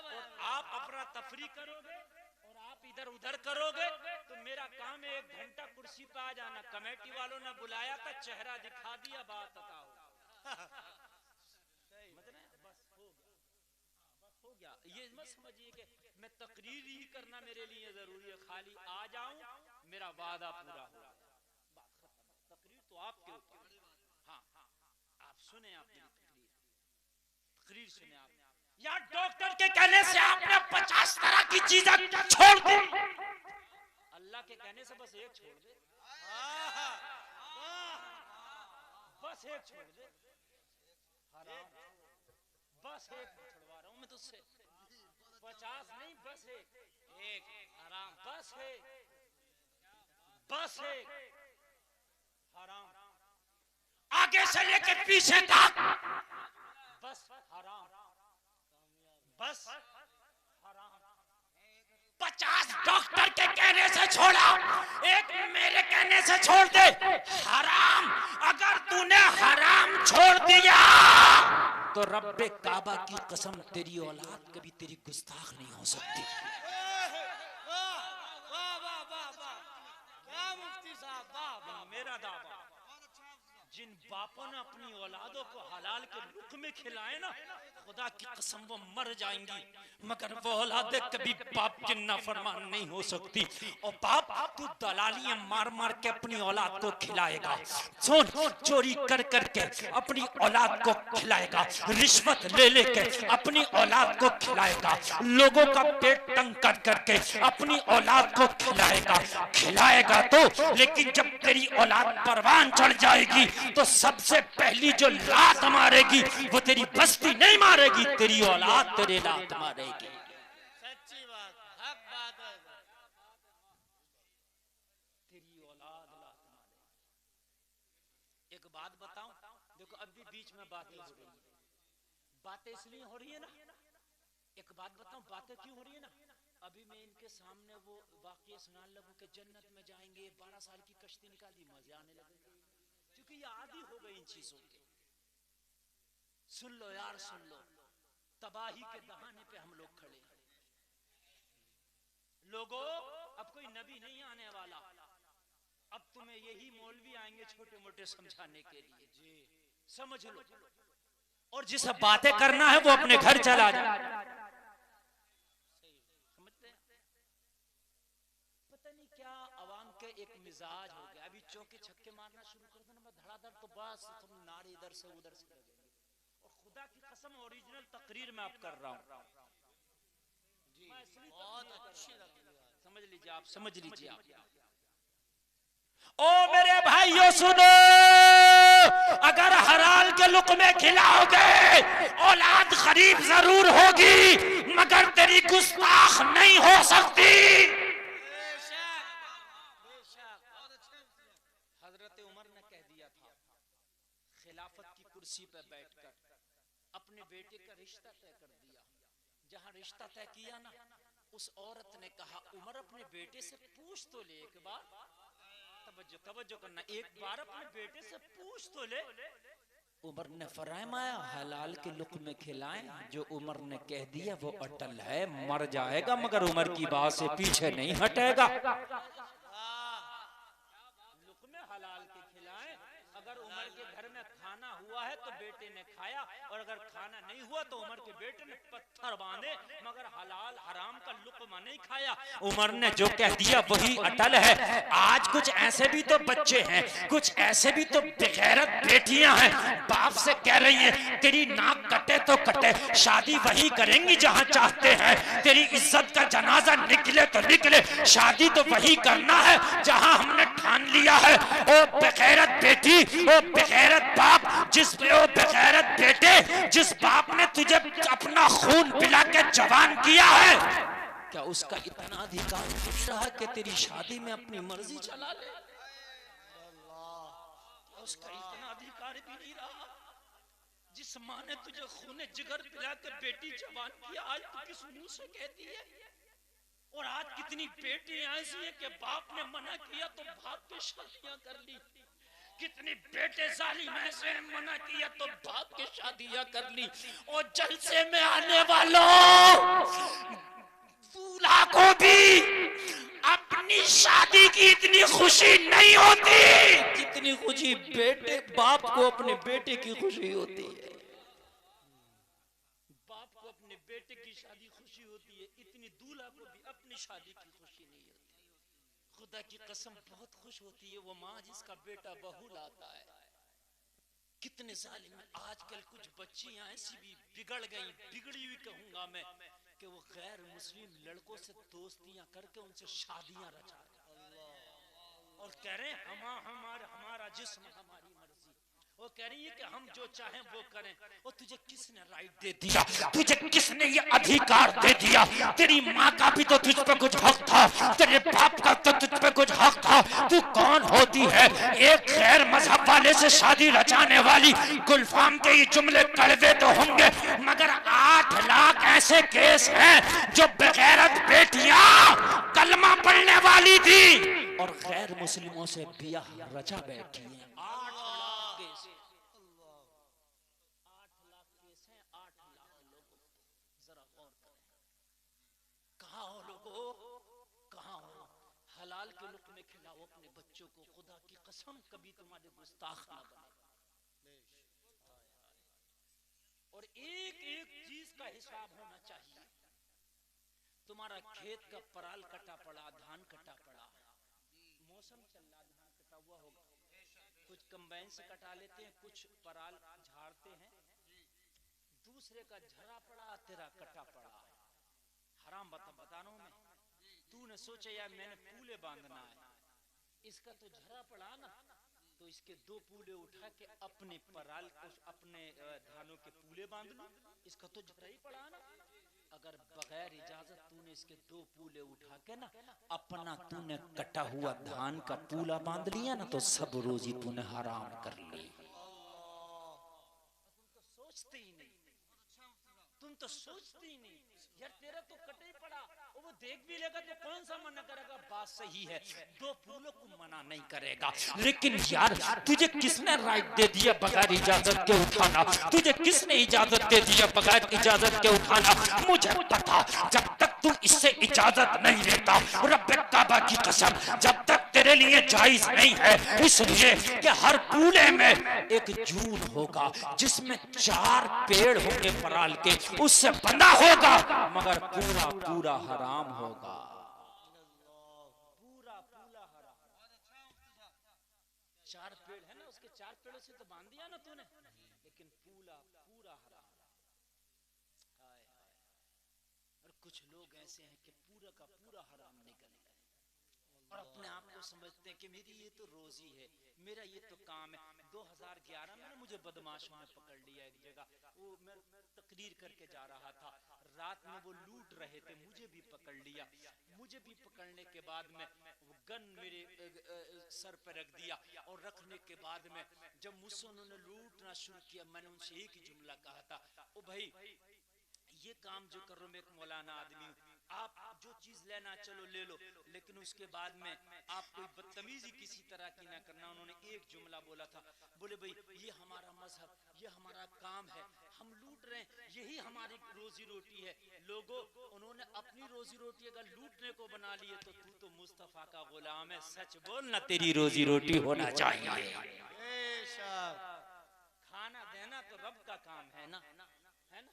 आप अपना तफरी करोगे और आप इधर उधर करोगे तो मेरा काम है 1 घंटा कुर्सी पे आ जाना, कमेटी वालों ने बुलाया था, चेहरा दिखा दिया, बात बताओ, बस हो गया, बस हो हो गया। ये मत समझिए कि मैं तकरीर ही करना मेरे लिए जरूरी है, खाली आ जाऊं मेरा वादा पूरा हो, बात खत्म। तकरीर तो आपके ऊपर। हाँ आप सुने, आप मेरी तकरीर सुने आप। यार डॉक्टर के कहने से आपने 50 तरह की चीजें छोड़ दी, अल्लाह के कहने से बस एक छोड़ दे, बस एक छोड़ दे, हराम, बस एक छुड़वा रहा हूं मैं तुझसे, 50 नहीं बस एक, हराम, बस एक, बस एक, हराम, आगे से लेके पीछे तक बस हराम, बस हराम। 50 डॉक्टर के कहने से छोड़ा, एक मेरे कहने से छोड़ दे, हराम। अगर तूने हराम छोड़ दिया तो रब्बे काबा की कसम तेरी औलाद कभी तेरी गुस्ताख नहीं हो सकती। मेरा दावा, जिन बापों ने अपनी औलादों को हलाल के लुक़्मे खिलाए ना, खुदा की कसम वो मर जाएंगी, मगर वो औलादे कभी बाप के नाफरमान नहीं हो सकती। और बाप तू दलालियां मार मार के अपनी औलाद को खिलाएगा, सुन, चोरी कर कर के अपनी औलाद को खिलाएगा, रिश्वत ले लेके अपनी औलाद को खिलाएगा, लोगों का पेट तंग कर करके अपनी औलाद को खिलाएगा तो, लेकिन जब तेरी औलाद परवान चढ़ जाएगी तो सबसे पहली जो लात मारेगी वो तेरी बस्ती नहीं मारेगी, तेरी औलाद तेरे लात मारेगी। सच्ची बात, हक बात है, तेरी औलाद लात मारेगी। एक बात बताऊं, देखो अभी बीच में बातें हो रही है, बातें इसलिए हो रही है ना, एक बात बताऊं बातें क्यों हो रही है ना, अभी मैं इनके सामने वो वाकया सुनाने लगूं कि जन्नत में जाएंगे, 12 साल की कश्ती निकाली, मजे आने लगेंगे, क्योंकि ये आदी हो गई इन चीजों के। सुन लो यार, सुन लो, तबाही के दहाने पे हम लोग खड़े हैं। लोगों, अब कोई नबी नहीं आने वाला, अब तुम्हें यही मौलवी आएंगे छोटे मोटे समझाने के लिए, जी समझ लो, और जिसे बातें करना है वो अपने घर चला जाए। समझते हैं? पता नहीं क्या अवाम के एक मिजाज हो गया, अभी चौके छक्के मारना शुरू कर देना, मैं धड़ाधड़ तो बस तुम नारे इधर से उधर से लगेंगे। और खुदा की कसम ओरिजिनल तकरीर में आप कर रहा हूं, बहुत अच्छी लगी, समझ लीजिए आप, समझ लीजिए आप। ओ मेरे भाइयों सुनो, अगर हलाल के लुक़्मे खिलाओगे औलाद गरीब जरूर होगी, मगर तेरी गुस्ताख नहीं हो सकती। हजरत उमर ने कह दिया था, खिलाफत की कुर्सी पर बैठकर अपने बेटे का रिश्ता तय कर दिया। जहां रिश्ता तय किया ना, उस औरत ने कहा, उमर अपने बेटे से पूछ तो ले एक बार, तवज्जो करना, एक बार अपने बेटे से पूछ तो ले। उमर ने फरमाया, हलाल के लुक़्मे खिलाएं, जो उमर ने कह दिया वो अटल है, मर जाएगा मगर उमर की बात से पीछे नहीं हटेगा। लुक़्मे हलाल के खिलाएं, अगर उमर के घर में खाना हुआ है तो बेटे ने खाया, और अगर खाना नहीं हुआ तो उमर के बेटे ने पत्थर बांधे, मगर हलाल हराम का लुक़्मा नहीं खाया। उमर ने जो कह दिया वही अटल है। आज कुछ ऐसे भी तो बच्चे हैं, कुछ ऐसे भी तो बेगैरत बेटियां हैं, बाप से कह रही हैं तेरी नाक कटे तो कटे, शादी वही करेंगी जहां चाहते हैं, तेरी इज्जत का जनाजा निकले तो निकले, शादी तो वही करना है जहां हमने ठान लिया है। ओ बेगैरत बेटी, ओ बेगैरत बाप, जिस बेगैरत बेटे, जिस बाप ने तुझे अपना खून पिला के जवान किया है, क्या उसका इतना अधिकार रहा कि तेरी शादी में अपनी मर्जी चला ले? उसका इतना अधिकार भी नहीं रहा। जिस माँ ने तुझे खूने जिगर पिला के बेटी जवान किया, आज तू किस मुंह से कहती है? और आज कितनी बेटियां ऐसी हैं कि बाप ने मना किया तो बाप पे शादियां कर ली, कितनी बेटे जालिम ऐसे हैं, मना किया तो बाप के शादियां कर ली। और जलसे में आने वालों, दूल्हा को भी अपनी शादी की इतनी खुशी नहीं होती जितनी खुशी बेटे बाप को अपने बेटे की खुशी होती है। बाप को को अपने बेटे की शादी खुशी होती है, इतनी दूल्हा को भी अपनी शादी की खुशी नहीं होती। खुदा की कसम बहुत खुश होती है वो माँ जिसका बेटा बहू लाता है। कितने जालिम आजकल कुछ बच्चियां ऐसी भी बिगड़ गई, बिगड़ी हुई कहूंगा मैं, कि वो गैर मुस्लिम लड़कों से दोस्तियां करके उनसे शादियां रचा और कह रहे हैं हमारा जिस्म हमारी मर्जी। वो कह रही है कि हम जो चाहें वो करें। और तुझे किसने राइट दे दिया? तुझे किसने ये अधिकार दे दिया? तेरी माँ का भी तो तुझ पे कुछ हक था, तेरे बाप का तो तुझ पे कुछ हक था। तू कौन होती है एक गैर मजहब वाले से शादी रचाने वाली? गुलफाम के ये जुमले कड़वे तो होंगे, मगर 8 लाख ऐसे केस हैं जो बेगैरत बेटियां कलमा पढ़ने वाली थी और गैर मुस्लिमों से बियाह रचा बैठी है। 8 लाख केस, 8 लाख केस हैं, 8 लाख लोगों। जरा गौर करें, कहाँ हो लोगों, कहाँ हो? हलाल के लुक़्मे खिलाओ अपने बच्चों को, खुदा की कसम कभी तुम्हारे गुस्ताख ना बने। और एक एक चीज का हिसाब होना चाहिए। तुम्हारा खेत का पराल कटा पड़ा, धान कटा पड़ा, मौसम चल रहा, धान कटा हुआ होगा, कुछ कंबाइन से कटा लेते हैं, कुछ पराल झाड़ते हैं, दूसरे का झरा पड़ा, तेरा कटा पड़ा। हराम बता रहा हूं मैं। तूने सोचा यार मैंने पूले बांधना है, इसका तो झरा पड़ा ना, तो इसके 2 पूले उठा के अपने पराल को अपने धानों के पूले बांध लूं, इसका तो झरा ही पड़ा ना। अगर बगैर इजाजत तूने इसके 2 पूले उठा के ना अपना तूने कटा हुआ धान का पूला बांध लिया ना, तो सब रोजी तूने हराम कर ली। तुम तो सोचते ही नहीं, तुम तो सोचते ही नहीं यार, तेरा तो कटे ही पड़ा, और वो देख भी लेगा तो कौन सा मना करेगा? बात सही है, 2 फूलों को मना नहीं करेगा, लेकिन यार तुझे किसने राइट दे दिया बगैर इजाजत के उठाना? तुझे किसने इजाजत दे दिया बगैर इजाजत के उठाना? मुझे पता, जब तक तू इससे इजाजत नहीं लेता, रब्बे काबा की कसम, जब तक तेरे लिए जायज नहीं है, इसलिए कि हर पूले में एक जून होगा जिसमें 4 पेड़ होंगे पराल के, उससे बंधा होगा, मगर पूरा पूरा हराम होगा। पूरा पूरा हराम। 4 पेड़ है ना, उसके 4 पेड़ों से तो बांध दिया ना तूने, लेकिन पूरा पूरा हराम। हाय हाय। और कुछ लोग ऐसे हैं कि पूरा का पूरा हराम निकल गए और अपने आप को समझते हैं कि मेरी ये तो रोजी है, मेरा ये तो काम है। 2011 में मुझे बदमाशों ने पकड़ लिया एक जगह, वो मैं तकरीर करके जा रहा था, रात में वो लूट रहे थे, मुझे भी पकड़ लिया। मुझे भी पकड़ने के बाद में वो गन मेरे सर पर रख दिया, और रखने के बाद में जब मुझसे उन्होंने लूटना शुरू किया, मैंने उनसे एक ही जुमला कहा था, ओ भाई ये काम जो कर रहे हो, मैं एक मौलाना आदमी हूँ, आप जो चीज लेना चलो ले लो, लेकिन उसके बाद में आप कोई बदतमीजी किसी तरह की ना करना। उन्होंने एक जुमला बोला था, बोले भाई ये हमारा मजहब, ये हमारा काम है, हम लूट रहे हैं, यही हमारी रोजी रोटी है। लोगों, उन्होंने अपनी रोजी रोटी अगर लूटने को बना लिए तो तू तो मुस्तफा का गुलाम है, सच बोलना, तेरी रोजी रोटी होना चाहिए। खाना देना तो रब का काम है ना, है ना?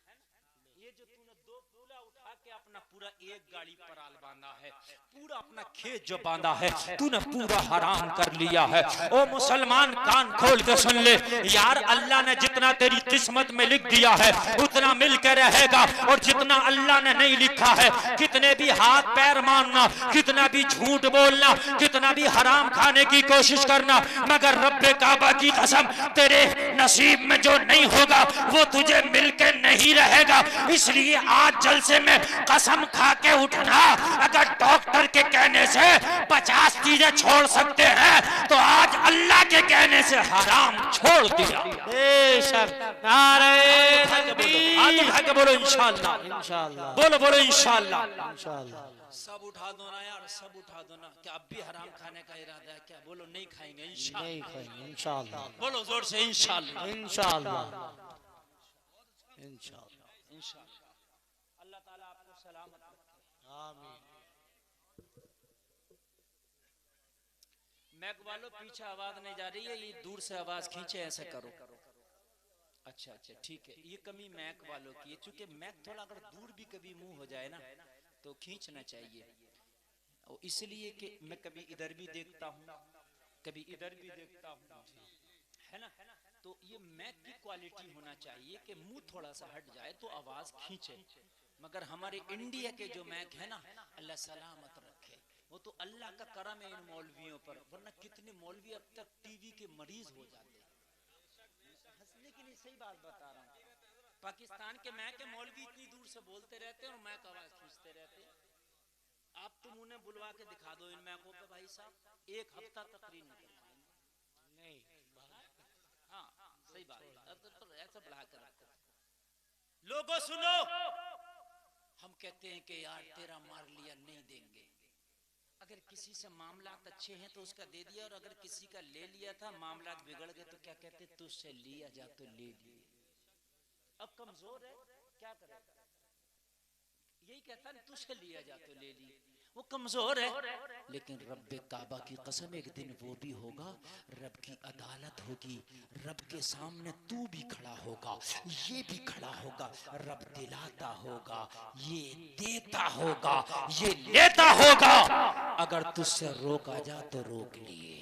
ये जो तूने 2 पूला उठा के अपना पूरा एक गाड़ी पराल बांधा है, पूरा अपना खेत जो बांधा है, तूने पूरा हराम कर लिया है। ओ मुसलमान कान खोल के सुन ले यार, अल्लाह ने जितना तेरी किस्मत में लिख दिया है उतना मिल के रहेगा, और जितना अल्लाह ने नहीं लिखा है, कितने भी हाथ पैर मारना, कितना भी झूठ बोलना, कितना भी हराम खाने की कोशिश करना, मगर रब्बे काबा की कसम तेरे नसीब में जो नहीं होगा वो तुझे मिल के नहीं रहेगा। इसलिए आज जलसे में कसम खा के उठना, अगर डॉक्टर के कहने से 50 चीजें छोड़ सकते हैं तो आज अल्लाह के कहने से हराम छोड़ दिया। बोलो इंशाअल्लाह, इंशाअल्लाह, बोलो बोलो इंशाअल्लाह, इंशाअल्लाह। सब उठा दो ना यार, सब उठा दो ना। क्या अब भी हराम खाने का इरादा है क्या? बोलो नहीं खाएंगे इंशाअल्लाह, नहीं खाएंगे इंशाअल्लाह। बोलो जोर से इंशाअल्लाह, इंशाअल्लाह, इंशाअल्लाह, इंशाअल्लाह। अल्लाह ताला आपको सलामत रखे, आमीन। मैक वालों पीछे आवाज नहीं जा रही है, ये दूर से आवाज खींचे, ऐसे करो। अच्छा अच्छा ठीक है, ये कमी मैक वालों की है, चूंकि मैक थोड़ा अगर दूर भी कभी मुंह हो जाए ना तो खींचना चाहिए, और इसलिए कि मैं कभी इधर भी देखता हूँ कभी इधर भी देखता हूँ, है ना, तो ये मैक की क्वालिटी होना चाहिए कि मुंह थोड़ा सा हट जाए तो आवाज खींचे। मगर हमारे इंडिया के जो मैक है ना, अल्लाह सलामत रखे, वो तो अल्लाह का करम है इन मौलवियों पर, वरना कितने मौलवी अब तक टीवी के मरीज हो जाते हैं। हंसने के लिए सही बात बता रहा हूँ, पाकिस्तान के मैक के मौलवी इतनी दूर से बोलते रहते हैं और मैक आवाज खींचते रहते हैं। आप तुम उन्हें बुलवा के दिखा दो इन मैकों पे भाई साहब, एक हफ्ता तकरीर नहीं कर पाएंगे। नहीं, हाँ सही बात, ऐसा बढ़ा कर रखो। लोगों सुनो, हम कहते हैं कि यार तेरा मार लिया नहीं देंगे, अगर किसी से मामलात अच्छे हैं तो उसका दे दिया, और अगर किसी का ले लिया था मामलात बिगड़ गए तो क्या कहते, तुझसे लिया जा तो ले लिए, अब कमजोर है क्या करे, यही कहता है तुझसे लिया जा तो ले लिए, वो कमजोर है। लेकिन रब्बे काबा की कसम एक दिन वो भी होगा, रब की अदालत होगी, रब के सामने तू भी खड़ा होगा, ये भी खड़ा होगा, रब दिलाता होगा, ये देता होगा, ये लेता होगा, अगर तुझसे रोका जा तो रोक लिए,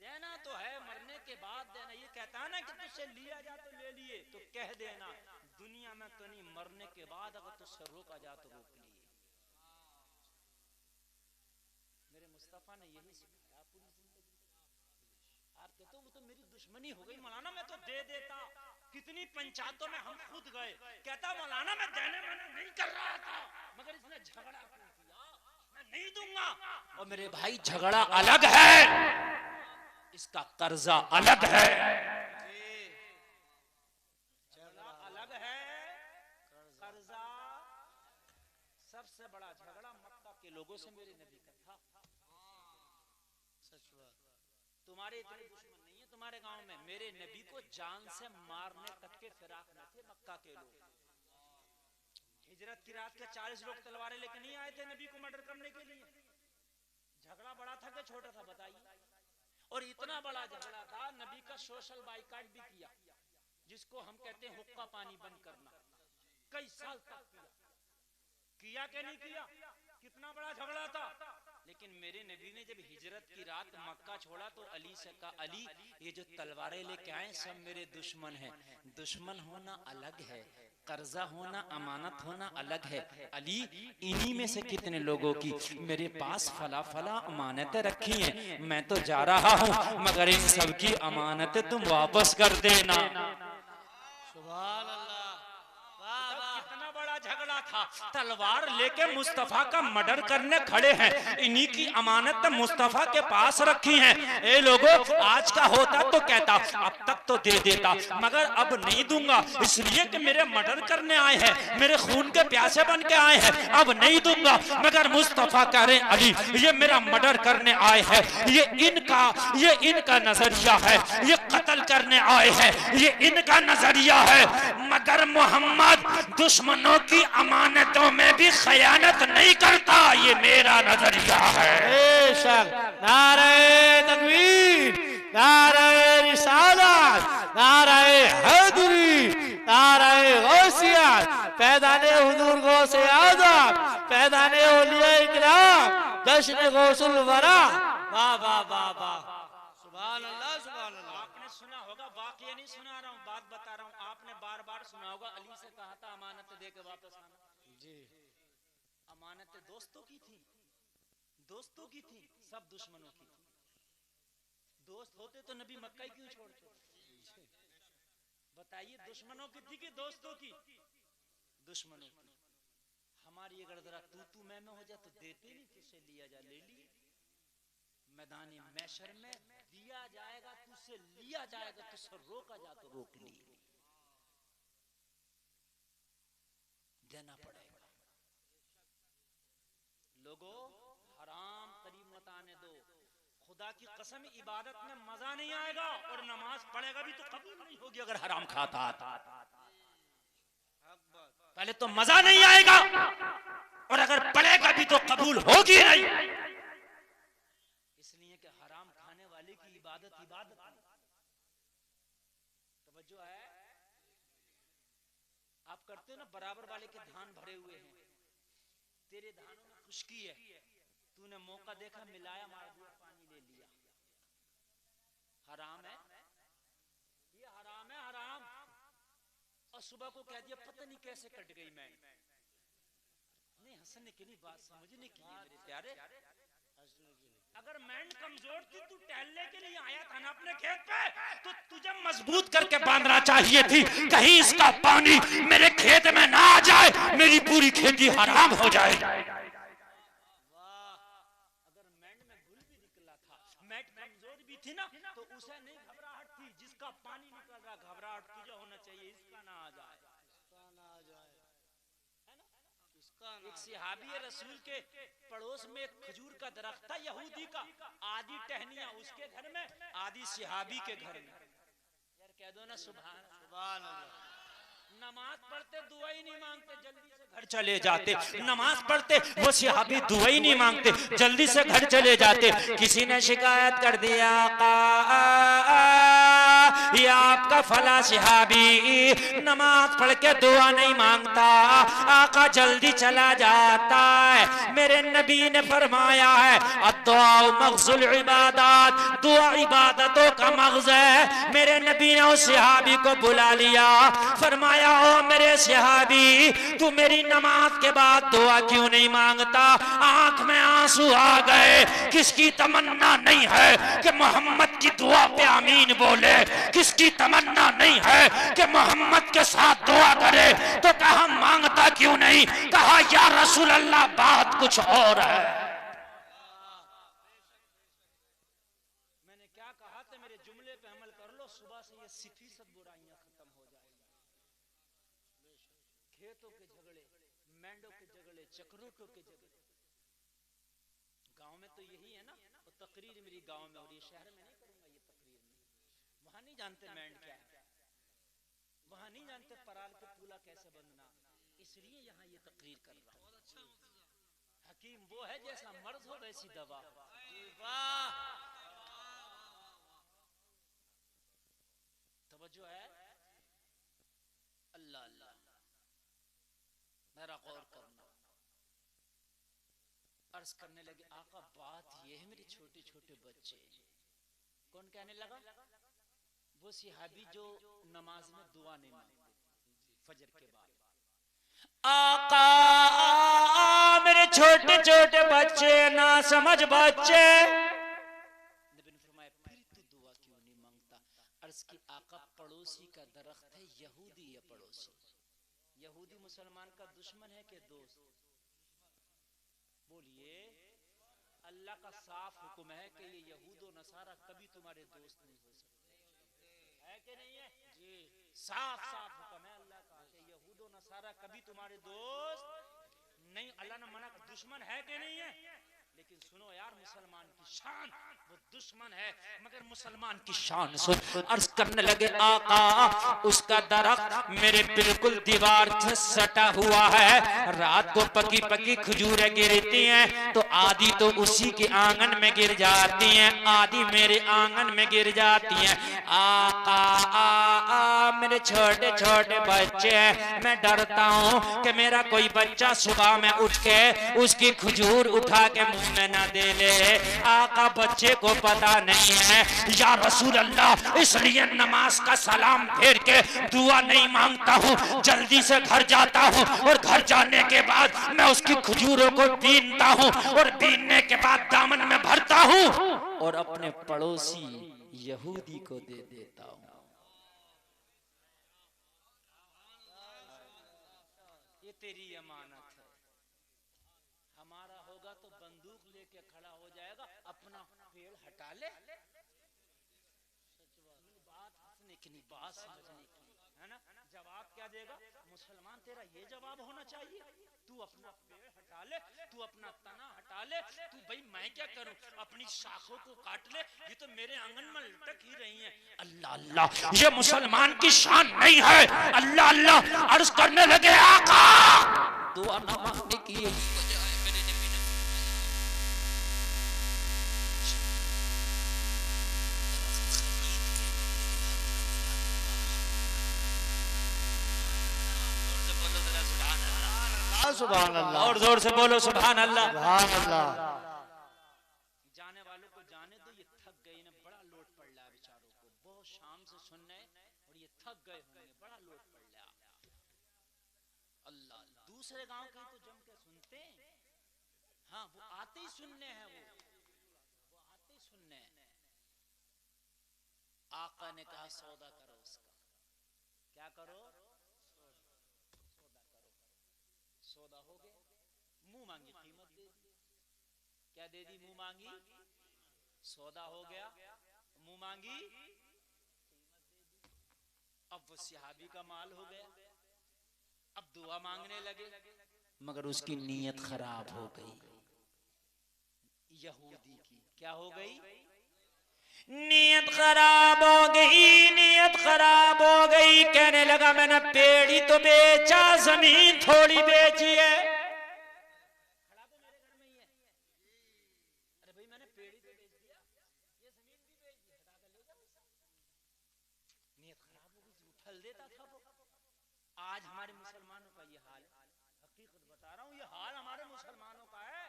देना तो है मरने के बाद देना, ये कहता ना कि तुझसे लिया जा तो ले लिए, तो कह देना दुनिया में तो नहीं, मरने के बाद अगर तुझसे रोका जा तो रोक लिए। मेरे मुस्तफा ने यही सिखाया पूरी जिंदगी। आप कहते हो वो तो मेरी दुश्मनी हो गई मौलाना, मैं तो दे देता, कितनी पंचायतों में हम खुद गए, कहता मौलाना मैं देने मना नहीं कर रहा था, मगर इसने झगड़ा क्यों किया, मैं नहीं दूंगा। और मेरे भाई झगड़ा अलग है, इसका कर्जा अलग है, सबसे बड़ा झगड़ा मक्का के लोगों से मेरे नबी का था। सच बात, तुम्हारे इतने दुश्मन नहीं है तुम्हारे गांव में, मेरे नबी को जान से मारने तक के फिराक न थे मक्का के लोग। हिजरत की रात के 40 लोग तलवारें लेके नहीं आए थे नबी को मर्डर करने के लिए। झगड़ा बड़ा था कि छोटा था बताइए, और इतना बड़ा झगड़ा था नबी का सोशल बाइकाट भी किया, जिसको हम कहते हैं हुक्का पानी बंद करना, कई साल तक किया कि नहीं किया, कितना बड़ा झगड़ा था। लेकिन मेरे नबी ने जब हिजरत की रात मक्का छोड़ा तो अली से कहा, अली ये जो तलवारें लेके आए सब मेरे दुश्मन हैं, दुश्मन होना अलग है, कर्जा होना अमानत होना अलग है। अली इन्हीं में से कितने लोगों की मेरे पास फला फला अमानतें रखी हैं, मैं तो जा रहा हूँ मगर इन सब की अमानतें तुम वापस कर देना। सुभान अल्लाह, कितना बड़ा झगड़ा था, तलवार लेके मुस्तफा का मर्डर करने खड़े हैं, इन्हीं की अमानत मुस्तफा के पास रखी हैं। ए लोगों, आज का होता तो कहता अब तक तो दे देता, मगर अब नहीं दूंगा, इसलिए कि मेरे मर्डर करने आए हैं, मेरे खून के प्यासे बन के आए हैं, अब नहीं दूंगा। मगर मुस्तफा कह रहे अली ये मेरा मर्डर करने आए हैं, ये इनका नजरिया है, ये कत्ल करने आए हैं, ये इनका नजरिया है, मगर मोहम्मद दुश्मनों की अमानतों में भी खयानत नहीं करता, ये मेरा नजरिया है। बेशक, नारे तकबीर, नारे रिसालत, नारे हैदरी, नारे गौसिया, पैदाने हुजूर गौसे आज़म, पैदाने औलिया इकराम, जश्न गौसुल वरा। वाह वाह वाह वाह, सुभान अल्लाह सुभान अल्लाह। आपने सुना होगा, वाकया नहीं सुना रहा हूँ, बात बता रहा हूँ, आपने बार बार सुना होगा अली से कहा था अमानत दे के वापस आना जी। अमानत दोस्तों की थी, दोस्तों की थी, सब दुश्मनों की थी। दोस्त होते तो नबी मक्का क्यों छोड़ते? बताइए, दुश्मनों की थी कि दोस्तों की? दुश्मनों की। हमारी अगर जरा तू मैं हो जाए तो देते नहीं, तुझसे लिया जा ले लिए, मैदानी मैशर में दिया जाएगा, तुझसे लिया जाएगा, तुझसे रोका जा तो रोक लिए, देना पड़ेगा। लोगों, हराम करीब मत आने दो, खुदा की कसम इबादत में मजा नहीं आएगा, और नमाज पढ़ेगा भी तो कबूल नहीं होगी अगर हराम खाता था। पहले तो मजा नहीं आएगा, और अगर पढ़ेगा भी तो कबूल होगी नहीं, इसलिए कि हराम खाने वाले की इबादत नहीं। आप करते हो ना, बराबर वाले के धान भरे हुए हैं, तेरे धानों में खुशकी है, तूने मौका देखा मिलाया, मार दिया, पानी ले लिया, हराम है, ये हराम है, हराम। और सुबह को कह दिया पता नहीं कैसे कट गई मैं, नहीं हंसने की नहीं, बात समझने की है मेरे प्यारे। अगर मैंड कमजोर थी, तू टहलने के लिए आया था ना अपने खेत पे, तो तुझे मजबूत करके बांधना चाहिए थी, कहीं इसका पानी मेरे खेत में ना आ जाए, मेरी पूरी खेती हराम हो जाए। अगर मैंड में घुल भी निकला था, मैंड कमजोर भी थी ना, तो उसे नहीं घबराहट थी, जिसका पानी निकल रहा घबराहट तुझे होना चाहिए, इसका ना आ जाए, एक सहाबी रसूल के पड़ोस में एक खजूर का दरख्त था यहूदी का, आधी टहनियां उसके घर में, आधी सहाबी के घर में। यार कह दो ना सुभान अल्लाह। नमाज पढ़ते दुआ ही नहीं मांगते, जल्दी से घर चले जाते, नमाज पढ़ते वो सहाबी दुआ ही नहीं मांगते, जल्दी से घर चले जाते। किसी ने शिकायत कर दिया, ये आपका फला सहाबी नमाज पढ़ के दुआ नहीं मांगता, आका जल्दी चला जाता है। मेरे नबी ने फरमाया है, अद्दुआ मग़ज़ुल इबादत, दुआ इबादतों का मग़ज़ है। मेरे नबी ने उस सहाबी को बुला लिया, फरमाया ओ मेरे सहाबी, तू मेरी नमाज के बाद दुआ क्यों नहीं मांगता? आंख में आंसू आ गए। किसकी तमन्ना नहीं है कि मोहम्मद की दुआ पे आमीन बोले? किसकी तमन्ना नहीं है कि मोहम्मद के साथ दुआ करे? तो कहा मांगता क्यों नहीं? कहा या रसूल अल्लाह बात कुछ और है। मैंने क्या कहा था, मेरे जुमले पे अमल कर लो, सुबह से ये 60% बुराइयां खत्म हो जाएगी। खेतों के झगड़े, मेंढों के झगड़े, चक्रोटों के झगड़े, गांव में तो यही है ना। तो तकरीर मेरी गांव में हो रही है, शहर में नहीं करूंगा ये तकरीर में। वहां नहीं जानते मेंढ क्या है, वहां नहीं जानते पराल पे पूला कैसे बंधना, इसलिए यहाँ ये तकरीर कर रहा हूँ। हकीम वो है जैसा मर्ज हो वैसी दवा। तवज्जो है, अल्लाह अल्लाह, मेरा गौर करना। अर्ज करने लगे, आका बात ये है, मेरे छोटे छोटे बच्चे। कौन कहने लगा? वो सहाबी जो नमाज में दुआ नहीं मांगते फजर के बाद। आका मेरे छोटे छोटे बच्चे, ना समझ बच्चे। नबी ने फरमाया फिर तू दुआ क्यों नहीं मांगता? अर्ज की आका पड़ोसी का दरख्त है, यहूदी है पड़ोसी। यहूदी मुसलमान का दुश्मन है कि दोस्त? बोलिए। अल्लाह का साफ हुक्म है कि ये यहूद और नसारा कभी तुम्हारे दोस्त नहीं हो सकते, है कि नहीं है जी? साफ साफ हुक्म है अल्लाह का कि यहूद और नसारा कभी तुम्हारे दोस्त नहीं। अल्लाह ने मना, दुश्मन है कि नहीं है? लेकिन सुनो यार, मुसलमान की शान, वो दुश्मन है मगर मुसलमान की शान सुन। अर्ज करने लगे, आका उसका दरख्त मेरे बिल्कुल दीवार से सटा हुआ है। रात को पकी पकी खजूरें गिरती हैं, तो आधी तो उसी के आंगन में गिर जाती हैं, आधी मेरे आंगन में गिर जाती हैं। आका मेरे छोटे छोटे बच्चे हैं, मैं डरता हूँ कि मेरा कोई बच्चा सुबह में उठ के उसकी खजूर उठा के मुंह में ना दे ले। आका बच्चे को पता नहीं है या रसूल अल्लाह, इसलिए नमाज का सलाम फेर के दुआ नहीं मांगता हूँ, जल्दी से घर जाता हूँ और घर जाने के बाद मैं उसकी खजूरों को बीनता हूँ और बीनने के बाद दामन में भरता हूँ और अपने पड़ोसी यहूदी को दे देता हूँ। ये तेरी अमानत है, हमारा होगा तो बंदूक लेके खड़ा हो जाएगा, अपना पेड़ हटा ले। बात हंसने की नहीं, बात समझने की है ना। जवाब क्या देगा मुसलमान? तेरा ये जवाब होना चाहिए, तू अपना पेड़ हटा ले, तू अपना तना हटा ले, तू भाई मैं क्या करूं, अपनी शाखों को काट ले, ये तो मेरे आंगन में लटक ही रही हैं। अल्लाह अल्लाह, ये मुसलमान की शान नहीं है। अल्लाह अल्लाह। अर्ज करने लगे, आका दुआ न मांगने की सुभान अल्लाह। और जोर से बोलो सुभान अल्लाह। सुभान अल्लाह। जाने वालों को जाने दो, ये थक गए, इन्हें बड़ा लोड पड़ रहा है बेचारों को, बहुत शाम से सुनने और ये थक गए होंगे, बड़ा लोड पड़ रहा है। अल्लाह, दूसरे गांव के तो जम के सुनते हैं, हाँ वो आते ही सुनने हैं, वो आते ही सुनने हैं। आका ने कहा सौदा करो उसका, क्या करो, सौदा करो। सौदा हो गया, मुंह मांगी कीमत दे दी। क्या दे दी? मुंह मांगी, सौदा हो गया, मुंह मांगी, अब वो सहाबी का माल हो गया। अब दुआ मांगने लगे, मगर उसकी नीयत खराब हो गई, यहूदी की। क्या हो गई? नीयत खराब हो गई, नीयत खराब हो गई। कहने लगा मैंने पेड़ ही तो बेचा, जमीन थोड़ी बेची है। खड़ा तो मेरे घर में ही है। अरे भाई मैंने पेड़ ही तो बेच दिया, ये जमीन भी बेच दी, हटा कर ले जा पैसा। नीयत खराब हो गई, फल देता था वो। आज हमारे मुसलमानों का ये हाल है, हकीकत बता रहा हूँ, ये हाल हमारे मुसलमानों का है।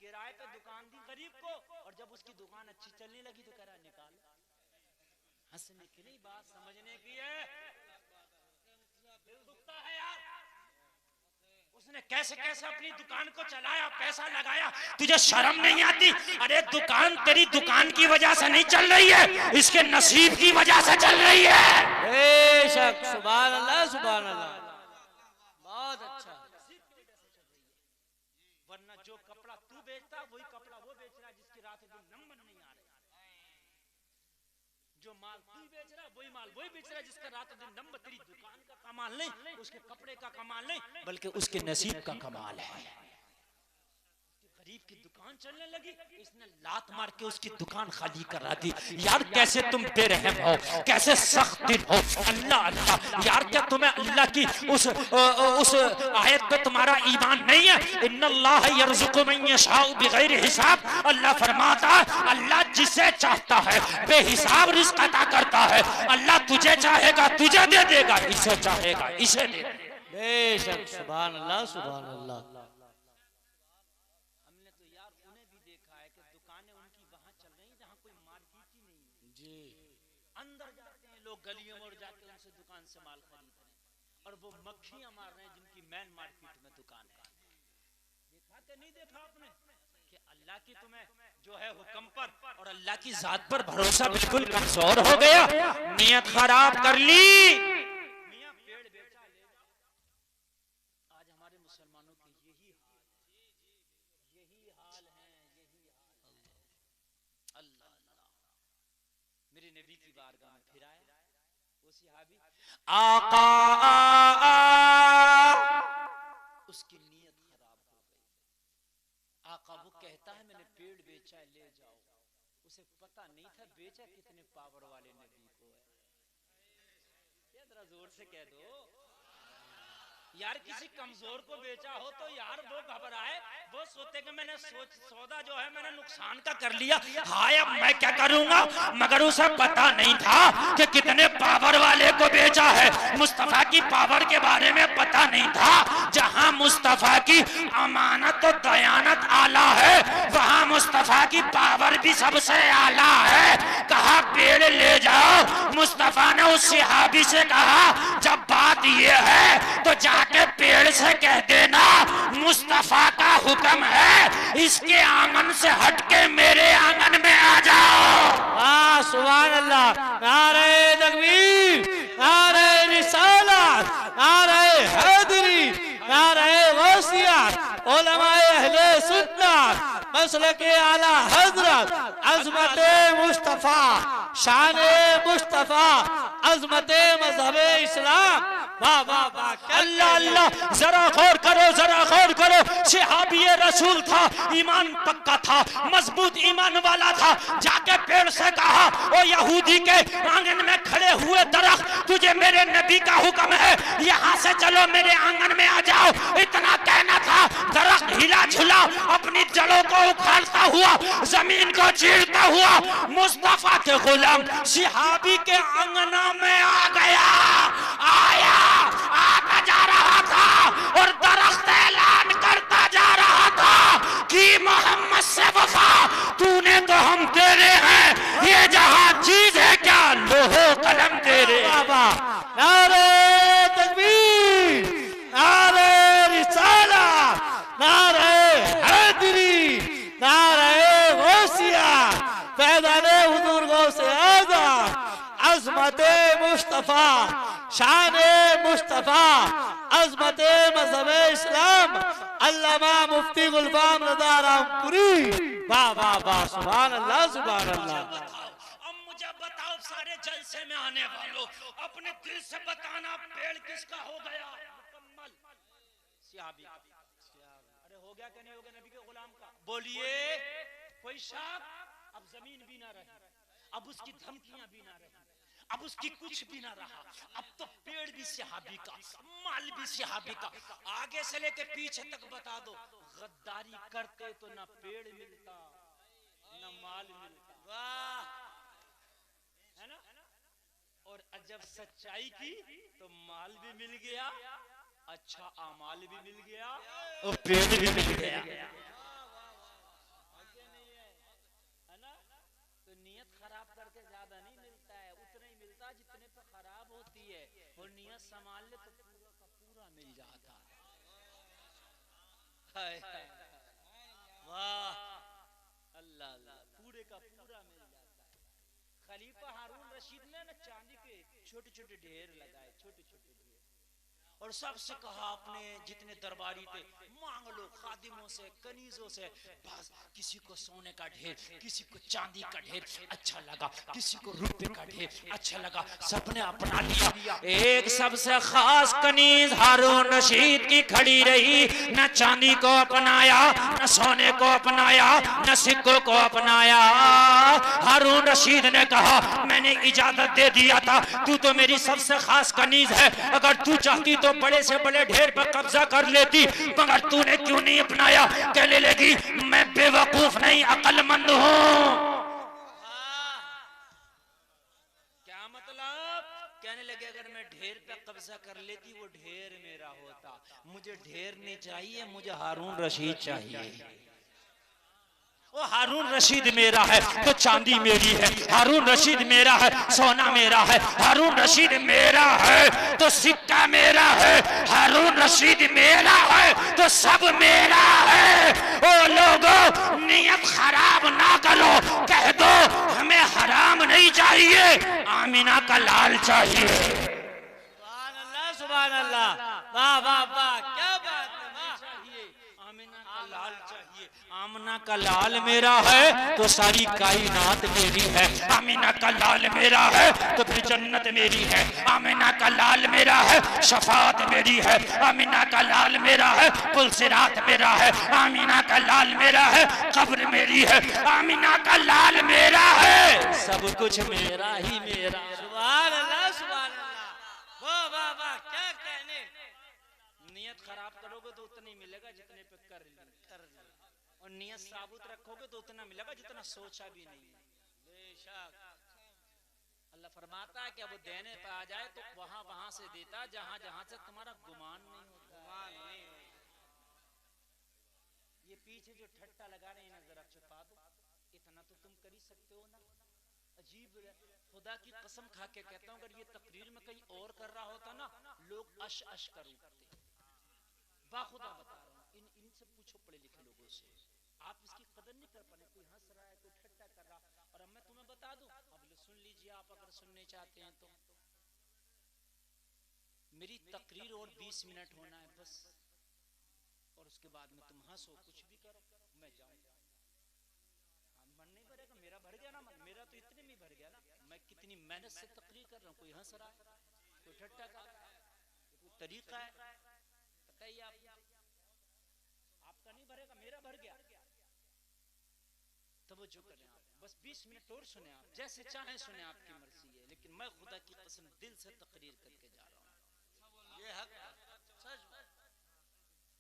किराए पे दुकान दी गरीब को, और जब उसकी दुकान अच्छी चलने लगी तो कह रहा निकाल। हंसने की नहीं, बात समझने की है। दिल दुखता है यार, उसने कैसे कैसे अपनी दुकान को चलाया, पैसा लगाया, तुझे शर्म नहीं आती? अरे दुकान तेरी दुकान की वजह से नहीं चल रही है, इसके नसीब की वजह से चल रही है। बेशक, सुभान अल्लाह, सुभान अल्लाह, बहुत अच्छा। वरना जो कपड़ा तू बेचता वही कपड़ा वो बेच रहा है जिसकी रात दिन नंबर नहीं आ रहे। जो माल तू बेच रहा है वही माल वही बेच रहा है जिसका रात दिन नंबर। तेरी दुकान का कमाल नहीं, उसके कपड़े का कमाल नहीं, बल्कि उसके नसीब का कमाल है। गरीब की दुकान चलने लगी, इसने लात मार के उसकी दुकान खाली करा दी। यार कैसे तुम बेरहम हो, कैसे सख्त दिल हो। अल्लाह अल्लाह, यार क्या तुम्हें अल्लाह की उस आयत पे तुम्हारा ईमान नहीं है? इन्नल्लाह यर्ज़ुक़ु मन यशाउ बिगैर हिसाब। अल्लाह फरमाता है, अल्लाह जिसे चाहता है बेहिसाब रिज़्क़ अता करता है। अल्लाह तुझे चाहेगा तुझे दे देगा, इसे चाहेगा इसे दे देगा। बेशक, सुभान अल्लाह, सुभान अल्लाह। गलियों में जाके उनसे दुकान से माल खरीद रहे हैं, और वो मक्खियां मार रहे हैं जिनकी मेन मार्केट में दुकान है। देखा कि नहीं देखा आपने कि अल्लाह की तुम्हें जो है हुक्म पर और अल्लाह की जात पर भरोसा बिल्कुल कमजोर हो गया, नियत खराब कर ली, मियां पेड़ बेचा ले। आज हमारे मुसलमानों के यही हाल है, यही हाल है। अल्लाह मेरे नबी की बारगाह में फिर आया आका, उसकी नीयत खराब हो गई। आका वो कहता है मैंने पेड़ बेचा है, ले जाओ। उसे पता नहीं था बेचा कितने पावर वाले नबी को है। ये जरा जोर से कह दो यार, किसी कमजोर को बेचा हो तो यार वो घबराए, वो सोचे कि मैंने सौदा जो है मैंने नुकसान का कर लिया, हाय अब मैं क्या करूंगा। मगर उसे पता नहीं था कि कितने पावर वाले को बेचा है। मुस्तफा की पावर के बारे में पता नहीं था। जहां मुस्तफा की अमानत और दयानत आला है, वहां मुस्तफा की पावर भी सबसे आला है। कहा पेड़ ले जाओ। मुस्तफा ने उस सहाबी से कहा जब बात ये है तो जाके पेड़ से कह देना मुस्तफा का हुक्म है, इसके आंगन से हटके मेरे आंगन में आ जाओ। सुभान अल्लाह, नारे तकबीर, नारे रिसालत, नारे हैदरी, नारे गौसियत, उलमाए अहले सुन्नत, मसलके आला हजरत, अज़मत मुस्तफा, शान मुस्तफा, अज़मत मज़हब इस्लाम। वाह वाह वाह, अल्लाह अल्लाह। जरा गौर करो, जरा गौर करो। सहाबी रसूल था, ईमान पक्का था, मजबूत ईमान वाला था। जाके पेड़ से कहा ओ यहूदी के आंगन में खड़े हुए दरख्त, तुझे मेरे नबी का हुक्म है, यहाँ से चलो मेरे आंगन में आ जाओ। इतना कहना था, दरख्त हिला झुला अपनी जड़ों को उखाड़ता हुआ, जमीन को चीरता हुआ मुस्तफा के गुलाम सहाबी के आंगना में आ गया। आया, आता जा रहा था और दरख्त ऐलान अजमत मुस्तफा, शान मुस्तफा, अजमत मजहब इस्लाम, अल्लामा मुफ्ती गुलफाम रज़ा रामपुरी। वाह वाह वाह, सुभान अल्लाह सुभान अल्लाह। अब मुझे बताओ सारे जलसे में आने वालों, अपने दिल से बताना पेड़ किसका हो गया? मुकम्मल सहाबी का। अरे हो गया क्या नहीं हो गया नबी के गुलाम का? बोलिए कोई शक? अब जमीन भी ना रही, अब उसकी धमकियां भी ना रही, अब उसकी कुछ भी ना रहा। अब तो पेड़ भी सहाबी का, माल भी सहाबी का। आगे से लेके पीछे तक बता दो, गद्दारी करते तो ना पेड़ मिलता ना माल मिलता। वाह, है ना? और जब सच्चाई की तो माल भी मिल गया, अच्छा आमाल भी मिल गया और पेड़ भी मिल गया। है ना? तो नियत खराब करके ज्यादा नहीं मिलता है, उतना ही मिलता जितने पे खराब होती है। और नियत संभाल ले तो पूरा का पूरा मिल जाता है। वाह अल्लाह अल्लाह, पूरे का पूरा मिल जाता है। खलीफा हारून रशीद ने ना चांदी के छोटे छोटे ढेर लगाए, छोटे छोटे ढेर, और सबसे कहा आपने जितने दरबारी थे मांग लो, खादिमों से, कनीजों से। बस किसी को सोने का ढेर, किसी को चांदी का ढेर अच्छा लगा, किसी को रुपए का ढेर अच्छा लगा, सबने अपना लिया। एक सबसे खास कनीज हारून रशीद की खड़ी रही, न चांदी को अपनाया, न सोने को अपनाया, न सिक्कों को अपनाया। हारून रशीद ने कहा मैंने इजाजत दे दिया था, तू तो मेरी सबसे खास कनीज है, अगर तू चाहती तो बड़े से बड़े ढेर पर कब्जा कर लेती, मगर तूने क्यों नहीं अपनाया? कहने लगी मैं बेवकूफ नहीं, अक्लमंद हूँ। क्या मतलब? कहने लगे अगर मैं ढेर पे कब्जा कर लेती वो ढेर मेरा होता। मुझे ढेर नहीं चाहिए, मुझे हारून रशीद चाहिए। वो हारून रशीद मेरा है तो चांदी मेरी है, हारून रशीद मेरा है सोना मेरा है, हारून रशीद मेरा है तो सिक्का मेरा है, हारून रशीद मेरा है तो सब मेरा है। ओ लोगों, नियत खराब ना करो, कह दो हमें हराम नहीं चाहिए, आमीना का लाल चाहिए। सुभान अल्लाह सुभान अल्लाह, वाह वाह वाह, क्या बात है, आमीना का लाल चाहिए। आमना का लाल मेरा है तो सारी कायनात मेरी है। आमीना का लाल मेरा है तो फिर जन्नत मेरी है। आमीना का लाल मेरा है, शफात मेरी है। आमीना का लाल मेरा है, पुल सिरात मेरा है। आमीना का लाल मेरा है, कब्र मेरी है। आमीना का लाल मेरा है, सब कुछ मेरा ही मेरा। सुभान अल्लाह सुभान अल्लाह, वाह वाह वाह, क्या कहने। नियत खराब करोगे तो उतना ही मिलेगा जितने पे कर ली, और नियत साबुत रखोगे तो उतना मिलेगा जितना सोचा भी नहीं। बेशक अल्लाह फरमाता है कि अब देने पे आ जाए तो वहां वहां से देता जहां जहां से तुम्हारा गुमान नहीं होता। ये पीछे जो ठट्टा लगा रहे हैं जरा छुपा दो, इतना तो तुम कर ही सकते हो ना। अजीब, खुदा की कसम खा के कहता हूँ अगर ये तकरीर में कहीं और कर रहा होता ना लोग अश अश कर उठते। बाखुदा बता रहा हूँ, इनसे पूछो पढ़े लिखे लोगों से, आप इसकी कदर नहीं कर पाए। कोई हंस रहा है, कोई ठट्टा कर रहा। और अब मैं तुम्हें बता दूं, अब सुन लीजिए आप अगर सुनने चाहते हैं तो। मेरी तकरीर और 20 मिनट होना है बस, और उसके बाद में तुम हंसो कुछ भी करो, मैं जाऊंगा। मन नहीं भरेगा, मेरा भर गया ना मन, मेरा तो इतने में भर गया ना। मैं कितनी मेहनत से तकरीर कर रहा हूँ, कोई हंस रहा है, कोई ठट्टा कर रहा है, कोई तरीका है, बताइए आप। आपका नहीं भरेगा, मेरा भर गया। तवज्जो करें आप, बस 20 मिनट और सुने आप, जैसे चाहे सुने, आपकी मर्जी है। लेकिन मैं खुदा की कसम दिल से तकरीर करके जा रहा हूँ, ये हक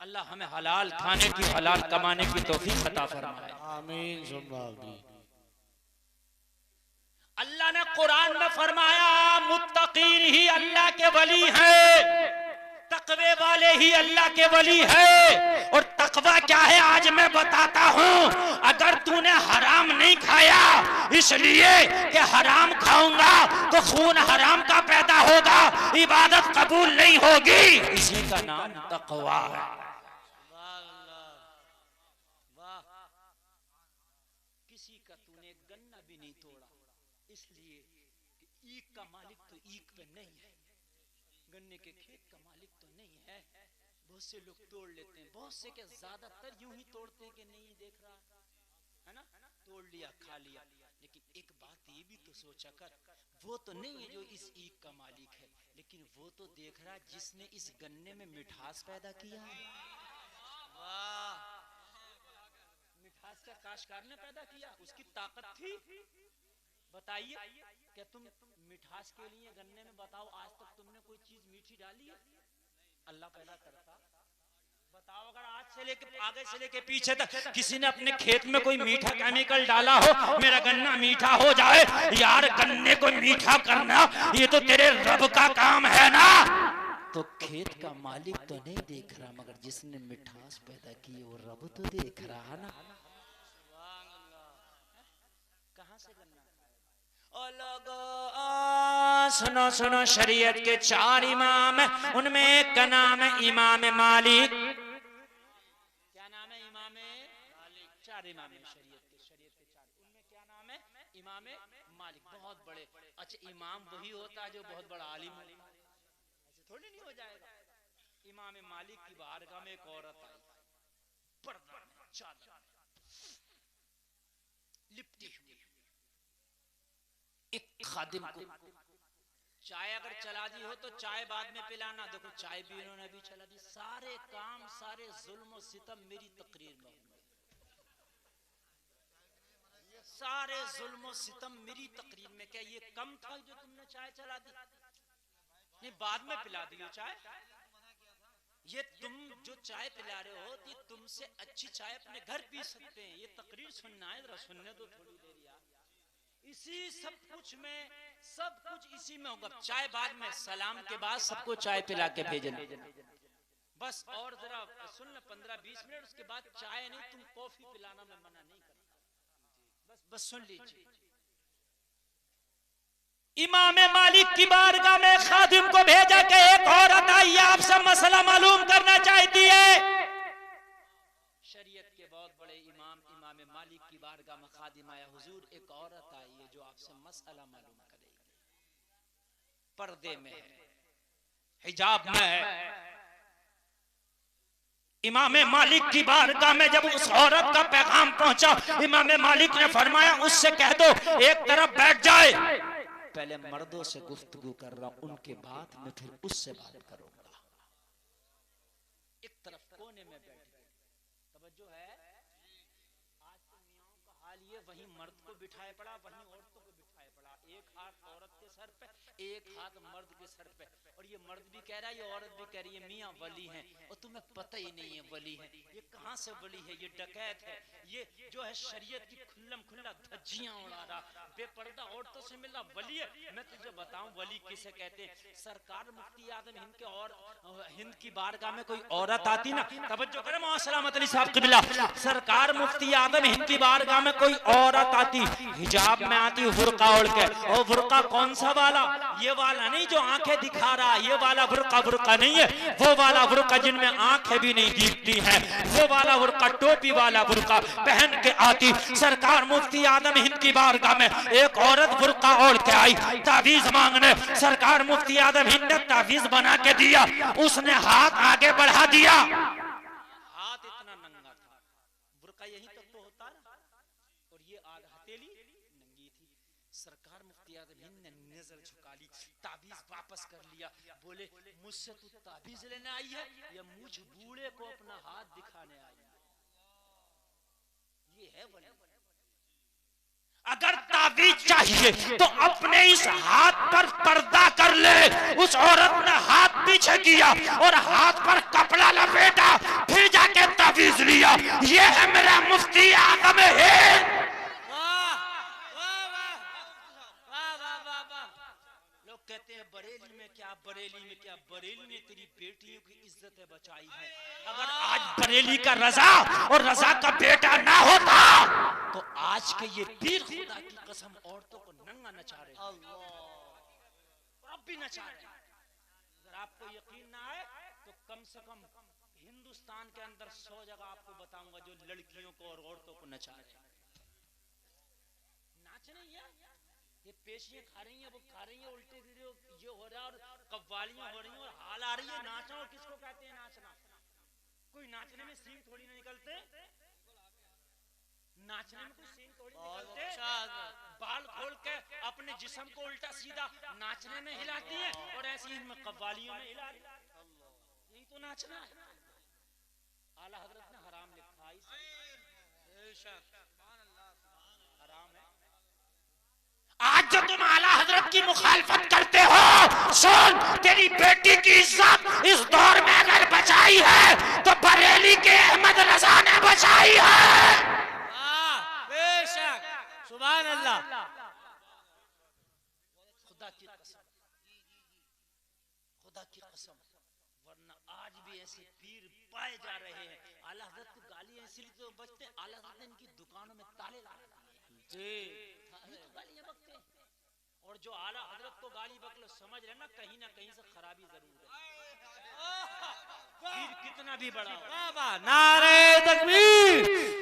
अल्लाह हमें हलाल खाने की, हलाल कमाने की तौफीक अता फरमाए। आमीन सुम्मा आमीन। अल्लाह ने कुरान में फरमाया मुत्तकीन ही अल्लाह के वली हैं, तकवे वाले ही अल्लाह के वली है। और तकवा क्या है आज मैं बताता हूँ। अगर तूने हराम नहीं खाया इसलिए कि हराम खाऊंगा तो खून हराम का पैदा होगा, इबादत कबूल नहीं होगी, इसी का नाम तकवा है। किसी का तूने गन्ना भी नहीं तोड़ा इसलिए कि ईख का मालिक का मालिक तो नहीं है। बहुत से लोग तोड़ लेते हैं, बहुत से के ज्यादातर यूं ही तोड़ते हैं कि नहीं देख रहा है ना, तोड़ लिया खा लिया। लेकिन एक बात ये भी तो सोचा कर, वो तो नहीं है जो इस ईख का मालिक है, लेकिन वो तो देख रहा जिसने इस गन्ने में मिठास पैदा किया है। वाह, मिठास का काश्तकार ने पैदा किया, उसकी ताकत थी। बताइए क्या तुम मिठास के लिए गन्ने में, बताओ आज तक तुमने कोई चीज मीठी डाली है? अल्लाह पैदा करता। बताओ अगर आज से लेके आगे से लेके पीछे तक किसी ने अपने खेत में कोई मीठा केमिकल डाला हो, मेरा गन्ना मीठा हो जाए, यार गन्ने को मीठा करना ये तो तेरे रब का काम है ना। तो खेत का मालिक तो नहीं देख रहा, मगर जिसने मिठास पैदा की वो रब तो देख रहा ना। कहां से गन्ना? सुनो सुनो, शरीयत के 4 इमाम है, उनमें एक का नाम है इमाम मालिक। क्या नाम है? इमाम मालिक। 4 इमाम है शरीयत के 4, उनमें क्या नाम है? इमाम मालिक, बहुत बड़े। अच्छा, इमाम वही होता है जो बहुत बड़ा आलिम हो, ऐसे थोड़ी नहीं हो जाएगा। इमाम मालिक की बारगाह में एक औरत आई, पर्दा में चादर लिपटी हुई, एक खादिम को चाय अगर चला दी हो तो चाय बाद में पिलाना। देखो चाय भी इन्होंने अभी चला दी। सारे काम, सारे जुल्म और सितम मेरी तकरीर में होंगे, सारे जुल्म और सितम मेरी तकरीर में। क्या ये कम था जो तुमने चाय चला दी? नहीं, बाद में पिला दियो चाय। ये तुम जो चाय पिला रहे हो, ये तुमसे अच्छी चाय अपने घर पी सकते हैं। ये तकरीर सुनना है, जरा सुनने दो थोड़ी देर यार। इसी सब कुछ में, सब कुछ इसी में होगा। चाय बाद में, सलाम के बाद सबको चाय पिला के भेजना बस। और जरा सुन ले 15-20 मिनट, उसके बाद चाय नहीं, तुम कॉफी पिलाना मैं मना नहीं करता। बस सुन लीजिए। इमाम मालिक की बारगाह में खादिम को भेजा कि एक औरत आई आपसे मसला मालूम करना चाहती है। शरीयत के बहुत बड़े इमाम इमाम मालिक की बारगाह में खादिम आया, हुजूर एक औरत आई है जो आपसे मसला मालूम करेगी। पर्दे में है, हिजाब में है। इमाम मालिक की बारगाह में जब उस औरत का पैगाम पहुंचा, इमाम मालिक ने फरमाया उससे कह दो एक तरफ बैठ जाए। पहले मर्दों से गुफ्तगू कर रहा हूं, उनके बाद में फिर उससे बात करूंगा। एक तरफ कोने में बैठ गए। तवज्जो है, आज के मियाओं का हाल ये, वहीं मर्द को बिठाए पड़ा, वहीं औरतों को बिठाए पड़ा। एक हाथ औरत के सर पे, एक हाथ मर्द के सर पे। और ये मर्द भी कह रहा है, ये औरत भी कह रही है मियाँ वली हैं, और तुम्हें पता ही नहीं है वली है। ये कहां से वली है? ये डकैत है। ये जो है शरीयत की खुल्लम खुल्ला धज्जियां उड़ा रहा, बेपर्दा औरतों से मिला वली है। मैं तुझे बताऊं वली किसे कहते हैं। सरकार मुफ्ती आजम हिंद के और हिंद की बारगाह में कोई औरत आती ना, तवज्जो करें मौसलामत अली साहब क़िबला, सरकार मुफ्ती आजम हिंद की बारगाह में कोई औरत आती, हिजाब में आती, बुर्का ओढ़ के। और बुर्का कौन सा वाला? ये वाला नहीं जो आंखें दिखा रहा, ये वाला बुर्का बुर्का नहीं है। वो वाला बुर्का जिनमें आंखें भी नहीं दिखती हैं, वो वाला बुर्का, टोपी वाला बुर्का पहन के आती। सरकार मुफ्ती आजम हिंद की बारगाह में एक औरत बुर्का ओढ़ के आई, तावीज मांगने। सरकार मुफ्ती आजम हिंद ने तावीज बना के दिया, उसने हाथ आगे बढ़ा दिया, हाथ इतना नंगा था, बुर्का यहीं तक तो होता ना, और ये हथेली नंगी थी। सरकार मुफ्ती आजम हिंद ने नजर झुका ली, ताबीज वापस कर लिया। बोले मुझसे तू ताबीज लेने आई है या मुझ बूढ़े को अपना हाथ दिखाने आई है? ये है वली। अगर ताबीज चाहिए तो अपने इस हाथ पर पर्दा कर ले। उस औरत ने हाथ पीछे किया और हाथ पर कपड़ा लपेटा, फिर जाके ताबीज लिया। ये है मेरा मुफ्ती आजम हिंद। कहते हैं बरेली में क्या, बरेली में क्या, बरेली में तेरी बेटियों की इज्जतें बचाई है। अगर आज बरेली का रजा और रजा का बेटा ना होता तो आज के ये पीर खुदा की कसम औरतों को नंगा नचा रहे, अब भी नचा रहे। अगर आपको यकीन ना आए तो कम से कम हिंदुस्तान के अंदर 100 जगह आपको बताऊंगा जो लड़कियों को और औरतों को नचा रहे। नाच नहीं है, ये पेशियां खा रही हैं, वो खा रही हैं, उल्टे गिरे ये हो रहा है और कव्वालियां हो रही हैं और हाल आ रही है। नाचना और किसको कहते हैं नाचना? कोई नाचने में सींग थोड़ी ना निकलते, नाचने में कोई सींग थोड़ी निकलते। बाल खोल के अपने जिस्म को उल्टा सीधा नाचने में हिलाती है और ऐसी इनमें कव्वालियों में हिला रही है। यही तो नाचना है। आला हजरत ने हराम लिखा है, हराम है। आज जो तुम आला हजरत की मुखालफत करते हो, सुन, तेरी बेटी की इज्जत इस दौर में अगर बचाई है तो बरेली के अहमद रजा ने बचाई है। बेशक, सुभान अल्लाह। खुदा की कसम, खुदा की कसम, वरना आज भी ऐसे पीर पाए जा रहे हैं। आला हजरत की गालियां इसलिए तो बचते, आला हजरत ने इनकी दुकानों में ताले लगा दिए जी, गालियां बकते हैं। और जो आला हजरत को गाली बकलो, समझ लेना कहीं ना कहीं से खराबी जरूर है, पीर कितना भी बड़ा हो। नारे तकबीर,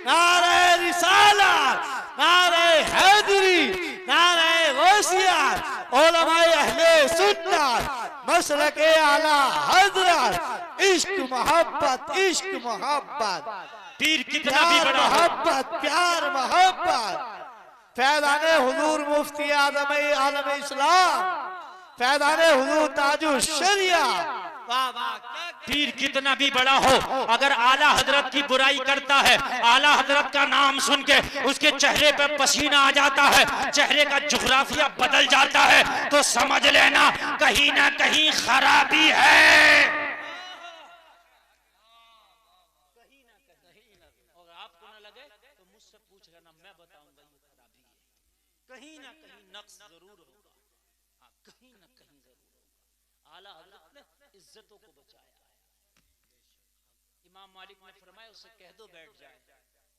नारे रिसालत, नारे हैदरी, नारे गौसियत, उलमाए अहले सुन्नत, मसलके आला हजरत, इश्क मोहब्बत, इश्क मोहब्बत, पीर कितना भी बड़ा हो, मोहब्बत, प्यार मोहब्बत, फैज़ाने हुजूर मुफ्ती आदम आलम इस्लाम, फैज़ाने हुजूर ताजुश शरिया। पीर कितना भी बड़ा हो, अगर आला हजरत की बुराई करता है, आला हजरत का नाम सुन के उसके चेहरे पे पसीना आ जाता है, चेहरे का जुग्राफिया बदल जाता है, तो समझ लेना कहीं ना कहीं खराबी है। और आपको ना लगे तो मुझसे पूछ लेना, मैं बताऊंगा ये खराबी है। कहीं ना कहीं नक्स जरूर होगा, हाँ, कहीं ना कहीं जरूर होगा। आला हजरत ने इज्जतों को बचाया है। इमाम मालिक ने फरमाया उसे कह दो बैठ जाए,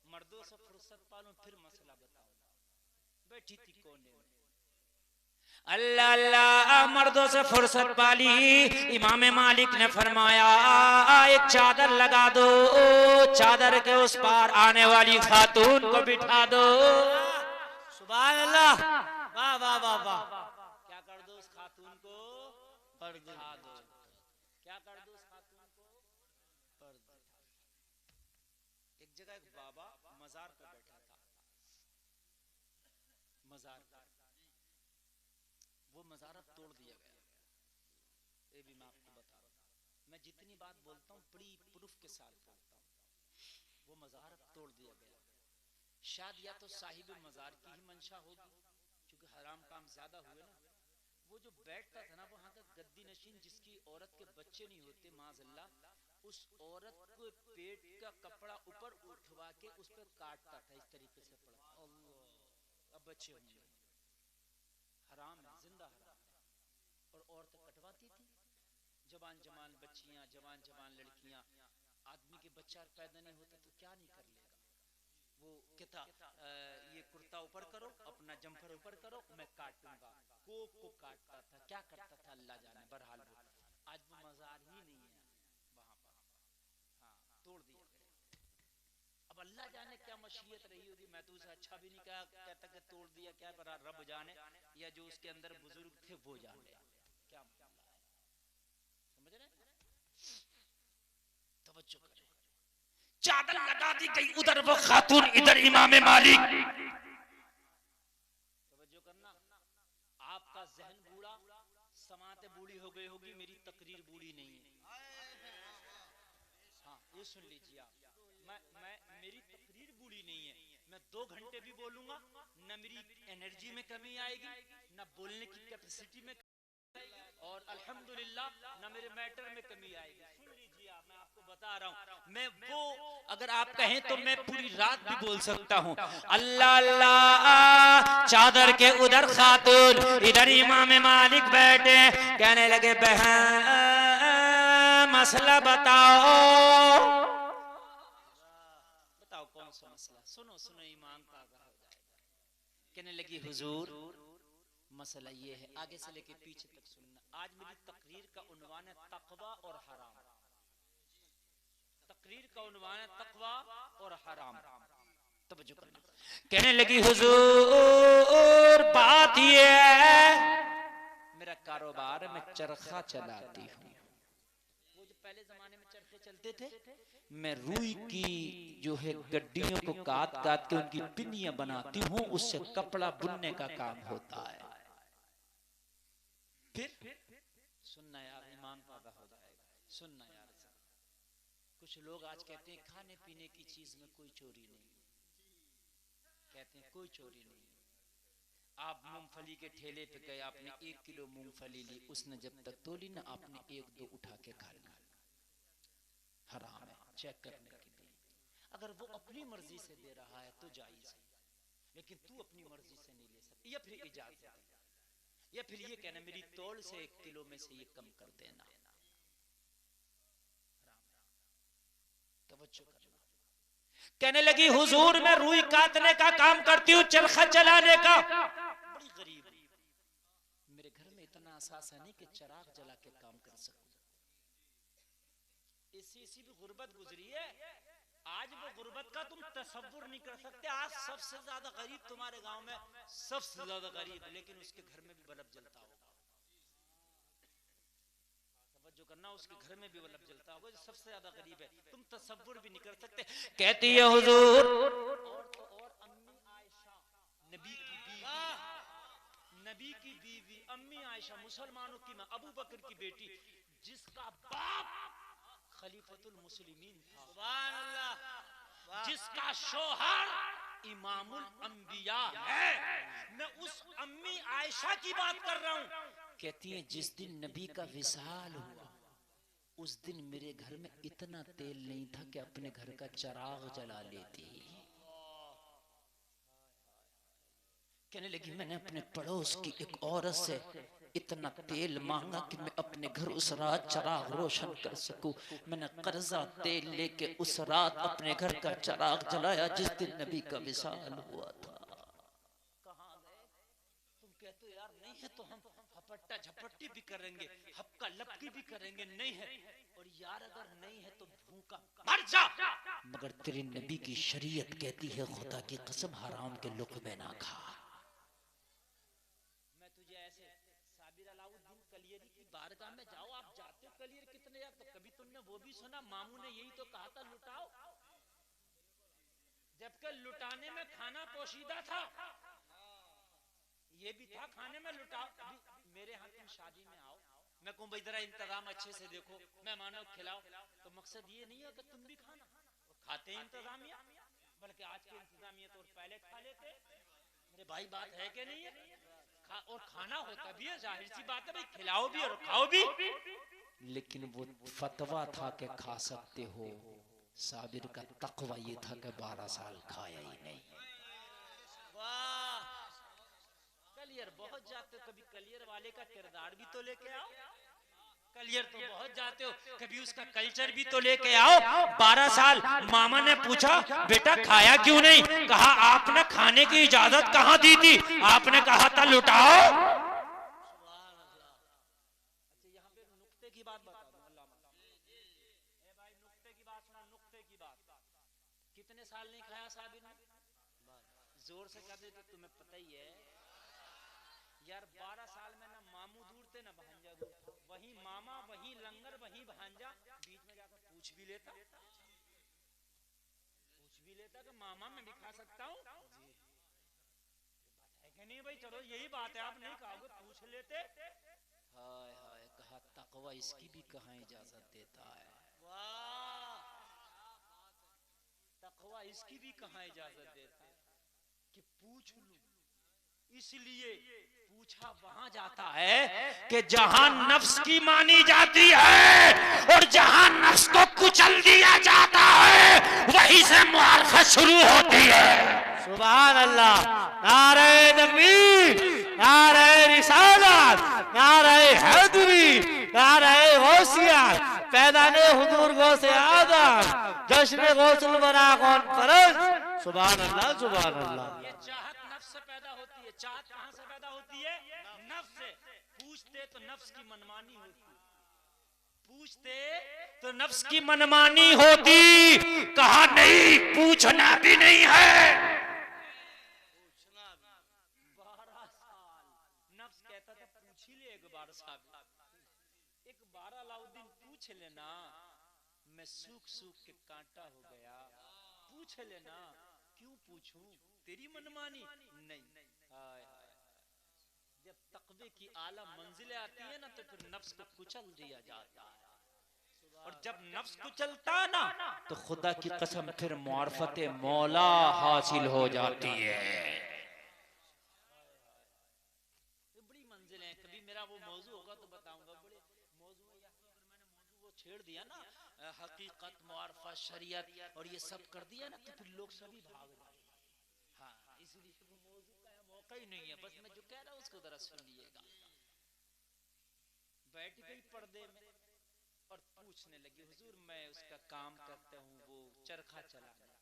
मर्दों से फुर्सत पालो फिर मसला बताऊंगा। बैठी थी कोने में, अल्लाह अल्लाह, मर्दों से फुर्सत पाली। इमाम मालिक ने फरमाया एक चादर लगा दो, चादर के उस पार आने वाली खातून को बिठा दो। सुभान अल्लाह, वाह वाह वाह वाह। क्या कर दो उस खातून को? बिठा दो। क्या कर दो उस खातून को? बिठा। एक जगह एक बाबा मजार पे बैठा था, मजार, वो मजारा तोड़ दिया गया। ये भी मैं आपको बता रहा हूँ, मैं जितनी बात बोलता हूँ बड़ी प्रूफ के साथ बोलता हूँ। वो मजार तोड़ दिया गया, शायद या तो साहिब मजार की ही मंशा होगी, क्योंकि हराम काम ज्यादा हुए ना। वो जो बैठता था ना वहां का गद्दी नशीन, जिसकी औरत के बच्चे नहीं होते माज़अल्लाह, उस औरत को पेट का कपड़ा ऊपर उठवा के उस पर काटता था, इस तरीके से पड़ा। अब बच्चे होंगे, हराम है, जिंदा हराम है। और औरतें कटवाती थी, जवान जवान बच्चियां, जवान जवान लड़कियां। आदमी के बच्चा पैदा नहीं होता तो क्या नहीं कर लेगा वो, कहता ये कुर्ता ऊपर करो, अपना जंफर ऊपर करो, मैं काटूंगा। कोक को काटता था, क्या करता था अल्लाह जाने। बहरहाल वो आज वो मजार ही नहीं है वहां पर, हाँ, तोड़ दिया गया। अब अल्लाह जाने क्या मशीयत रही होगी, मैं तो उसे अच्छा भी नहीं कहता कि तोड़ दिया, क्या पर रब जाने, या जो उसके अंदर बुजुर्ग थे वो जाने क्या मामला है। समझ रहे? तवज्जो करें। चादर लगा दी गई, उधर वो खातून, इधर इमाम मालिक। तवज्जो करना, आपका जहन बूढ़ा, समाते बूढ़ी हो गई होगी, मेरी तकरीर बूढ़ी नहीं है। हाँ, ये सुन लीजिए आप, मैं मेरी तकरीर बूढ़ी नहीं है। मैं 2 घंटे भी बोलूंगा, न मेरी एनर्जी में कमी आएगी, न बोलने की कैपेसिटी में, और अल्हम्दुलिल्लाह न मेरे मैटर में कमी आएगी। सुन लीजिए आप, मैं आपको बता रहा हूँ, मैं वो अगर आप कहें तो मैं पूरी रात भी बोल सकता हूँ। अल्लाह अल्लाह, चादर के उधर खातून, इधर इमाम मालिक बैठे, कहने लगे बहन मसला बताओ। बताओ कौन सा मसला? सुनो सुनो, ईमान ताज़ा हो जाएगा। कहने लगी हुजूर मसला ये है, आगे से लेके पीछे तक सुनना। आज मेरी तकरीर का उन्वान है तकवा और हराम। तकरीर का उन्वान है तकवा और हराम। तो तवज्जो करना। कहने लगी हुजूर बात ये है, मेरा कारोबार मैं चरखा चलाती हूँ। वो जो पहले जमाने में चरखे चलते थे, मैं रुई की जो है गड्डियों को काट काट के उनकी पिनियां बनाती हूँ, उससे कपड़ा बुनने का काम होता है। फिर सुनना यार, ईमान पैदा हो जाएगा। सुनना यार, कुछ लोग आज कहते हैं खाने पीने की चीज में कोई चोरी नहीं, कहते हैं कोई चोरी नहीं। आप मूंगफली के ठेले पे गए, आपने 1 किलो मूंगफली ली, उसने जब तक तोली ना आपने 1-2 उठा के खा लिया, हराम है, चेक करने के लिए। अगर वो अपनी मर्जी से दे रहा है तो जायज है, लेकिन तू अपनी मर्जी से नहीं ले सकती। या फिर इजाजत है, या फिर ये कहना मेरी तोल से 1 किलो में से ये कम कर देना, तवज्जो करना। कहने लगी हुजूर मैं रुई काटने का काम करती हूँ, चरखा चलाने का। बड़ी गरीब, मेरे घर में इतना असासा नहीं कि चिराग जला के काम कर सकूं। ऐसी भी गुर्बत गुजरी है, आज वो गुर्बत का तुम तसव्वुर नहीं कर सकते। आज सबसे ज्यादा गरीब तुम्हारे गांव में, सबसे ज्यादा गरीब, लेकिन उसके घर में भी बल्ब जलता होगा। जो करना, उसके घर में भी बल्ब जलता होगा, जो सबसे ज्यादा गरीब है, तुम तसव्वुर भी नहीं कर सकते। कहती है हुजूर, और अम्मी आयशा, नबी की बीवी अम्मी आयशा, मुसलमानों की मां, अबू बकर की बेटी, जिसका बाप खलीफतुल मुस्लिमीन था, सुभान अल्लाह, जिसका शौहर इमामुल अंबिया है। मैं उस अम्मी आयशा की बात कर रहा हूं। कहती है जिस दिन नबी का विसाल हुआ, उस दिन मेरे घर में इतना तेल नहीं था कि अपने घर का चिराग जला लेती। कहने लगी मैंने अपने पड़ोस की एक औरत से इतना तेल मांगा कि मैं अपने घर उस रात चिराग रोशन कर सकूं। मैंने कर्जा तेल लेके उस रात अपने घर का चिराग जलाया जिस दिन नबी का विसाल हुआ था। कहाँ गए तुम? कहते यार नहीं है तो हम हपट्टा झपट्टी भी करेंगे, हपका लपकी भी करेंगे, नहीं है, और यार अगर नहीं है तो भूखा मर जा। मगर तेरे नबी की शरीयत कहती है खुदा की कसम हराम के लुक़्मे ना खा। मैं तुझे ऐसे साबिर अलाउद्दीन कलियरी की बारगाह में जाओ, आप जाते हो कलियर कितने यार, तो कभी तुमने वो भी सुना मामू ने यही तो कहा था लुटाओ, जबकि लुटाने में खाना पोशीदा था, ये भी था खाने में लुटाओ। मेरे यहाँ तुम शादी में आओ, मैं कहूँ भाई जरा इंतजाम अच्छे से देखो, मेहमानों को खिलाओ, तो मकसद ये नहीं है कि तुम भी खाना, और खाते हैं इंतजामिया, बल्कि आज के इंतजामिया तो पहले खा लेते। मेरे भाई बात है कि नहीं है? और खाना होता भी है, जाहिर सी बात है भाई, खिलाओ भी और खाओ भी, लेकिन वो फतवा था कि खा सकते हो। साबिर का तकवा ये था कि 12 साल खाया ही नहीं। कलियर बहुत जाते हो, कभी कलियर वाले का किरदार भी तो लेके आओ। कलियर तो बहुत जाते हो, कभी उसका कल्चर भी तो लेके आओ। 12 साल मामा ने पूछा बेटा खाया क्यों नहीं? कहा आपने खाने की इजाजत कहाँ दी थी? आपने कहा था लुटाओ। अच्छा यहाँ पे नुक्ते की बात बता दूं, अल्लाह भाई नुक्ते की बात सुना, नुक्ते की बात। कितने साल नहीं खाया साबिर ने? जोर से कह दे तो तुम्हें पता ही है यार, 12 साल में ना मामू दूर थे ना भांजा दूर था, वही मामा वही लंगर वही भांजा, बीच में जाकर पूछ भी लेता कि मामा मैं भी खा सकता हूँ, है कि नहीं भाई? चलो यही बात है, आप नहीं खाओगे पूछ लेते। हाय हाय, कहा तकवा इसकी भी कहाँ इजाजत देता है। वाह, तकवा इसकी भी कहाँ इजाजत देता है कि पूछ लूं। इसलिए पूछा वहां जाता है कि जहां नफ्स की मानी जाती है और जहां नफ्स को कुचल दिया जाता है वहीं से मुआरफत शुरू होती है। सुभान अल्लाह, नारे तकबीर, नारे रिसालत, नारे हैदरी, नारे गौसियत, पैदाने हुजूर गौसे आदम, जश्न गौसुल बना कौन फरज। सुभान अल्लाह, सुभान अल्लाह। ये चाहत नफ्स से पैदा होती है। चाहत कहाँ से पैदा होती है? नफ्स से। पूछते तो नफ्स की मनमानी होती, पूछते तो नफ्स की मनमानी होती। कहा नहीं, पूछना भी नहीं है। पूछ लेना, मैं सूख सूख के कांटा हो गया, पूछ लेना क्यों पूछूं, तेरी मनमानी नहीं। हाय हाय, जब तकवे की आला मंजिलें आती है ना तो फिर नफ्स को कुचल दिया जाता है, और जब नफ्स कुचलता ना तो खुदा की कसम फिर मार्फत मौला हासिल हो जाती है। बड़ी मंजिलें, कभी मेरा वो मौजू होगा तो बताऊंगा, बड़े मौजू यहाँ पर मैंने मौजू वो छेड़ दिया ना, हकीकत मार्फत शरीयत और ये सब कर दिया ना तो फिर लोग सभी भाग जाए। हाँ, इसलिए वो मौजू का मौका ही नहीं है, बस मैं जो कह रहा हूँ उसको जरा सुनिएगा। बैठ गई पर्दे में और पूछने लगी, हुजूर मैं उसका काम करता हूँ, वो चरखा चलाने का,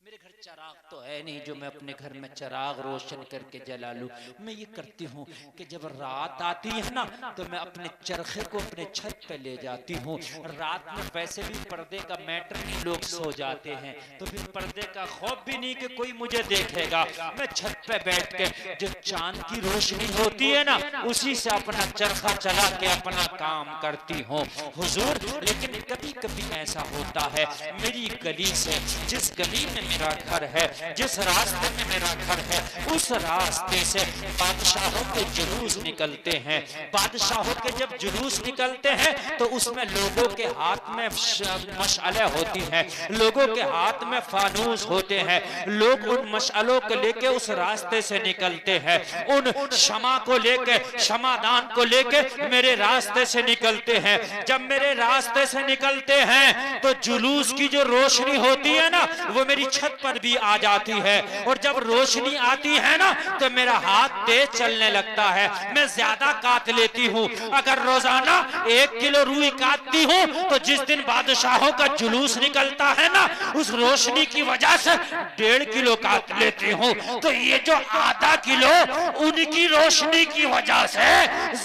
मेरे घर चराग तो है नहीं जो मैं अपने घर में चराग रोशन करके जला लूं। मैं ये करती हूँ कि जब रात आती है ना तो मैं अपने चरखे को अपने छत पे ले जाती हूँ। रात में वैसे भी पर्दे का मैटर नहीं, लोग सो जाते हैं, तो फिर पर्दे का खौफ भी नहीं कि कोई मुझे देखेगा। मैं छत पे बैठ के जो चांद की रोशनी होती है ना उसी से अपना चरखा चला के अपना काम करती हूँ हुजूर। लेकिन कभी कभी ऐसा होता है, मेरी गली से, जिस गली में मेरा घर है, जिस रास्ते में मेरा घर है, उस रास्ते से बादशाहों के जुलूस निकलते हैं। बादशाहों के जब जुलूस निकलते हैं तो उसमें लोगों के हाथ में मशाले होती हैं, लोगों के हाथ में फानूस होते हैं। लोग उन मशालों को लेके उस रास्ते से निकलते हैं, उन शमा को लेके, शमादान को लेके मेरे रास्ते से निकलते हैं। जब मेरे रास्ते से निकलते हैं तो जुलूस की जो रोशनी होती है ना वो मेरी छत पर भी आ जाती है, और जब रोशनी आती है ना तो मेरा हाथ तेज चलने लगता है, मैं ज्यादा काट लेती हूँ। अगर रोजाना 1 किलो रुई काटती हूँ तो जिस दिन बादशाहों का जुलूस निकलता है ना उस रोशनी की वजह से 1.5 किलो काट लेती हूँ। तो ये जो आधा किलो उनकी रोशनी की वजह से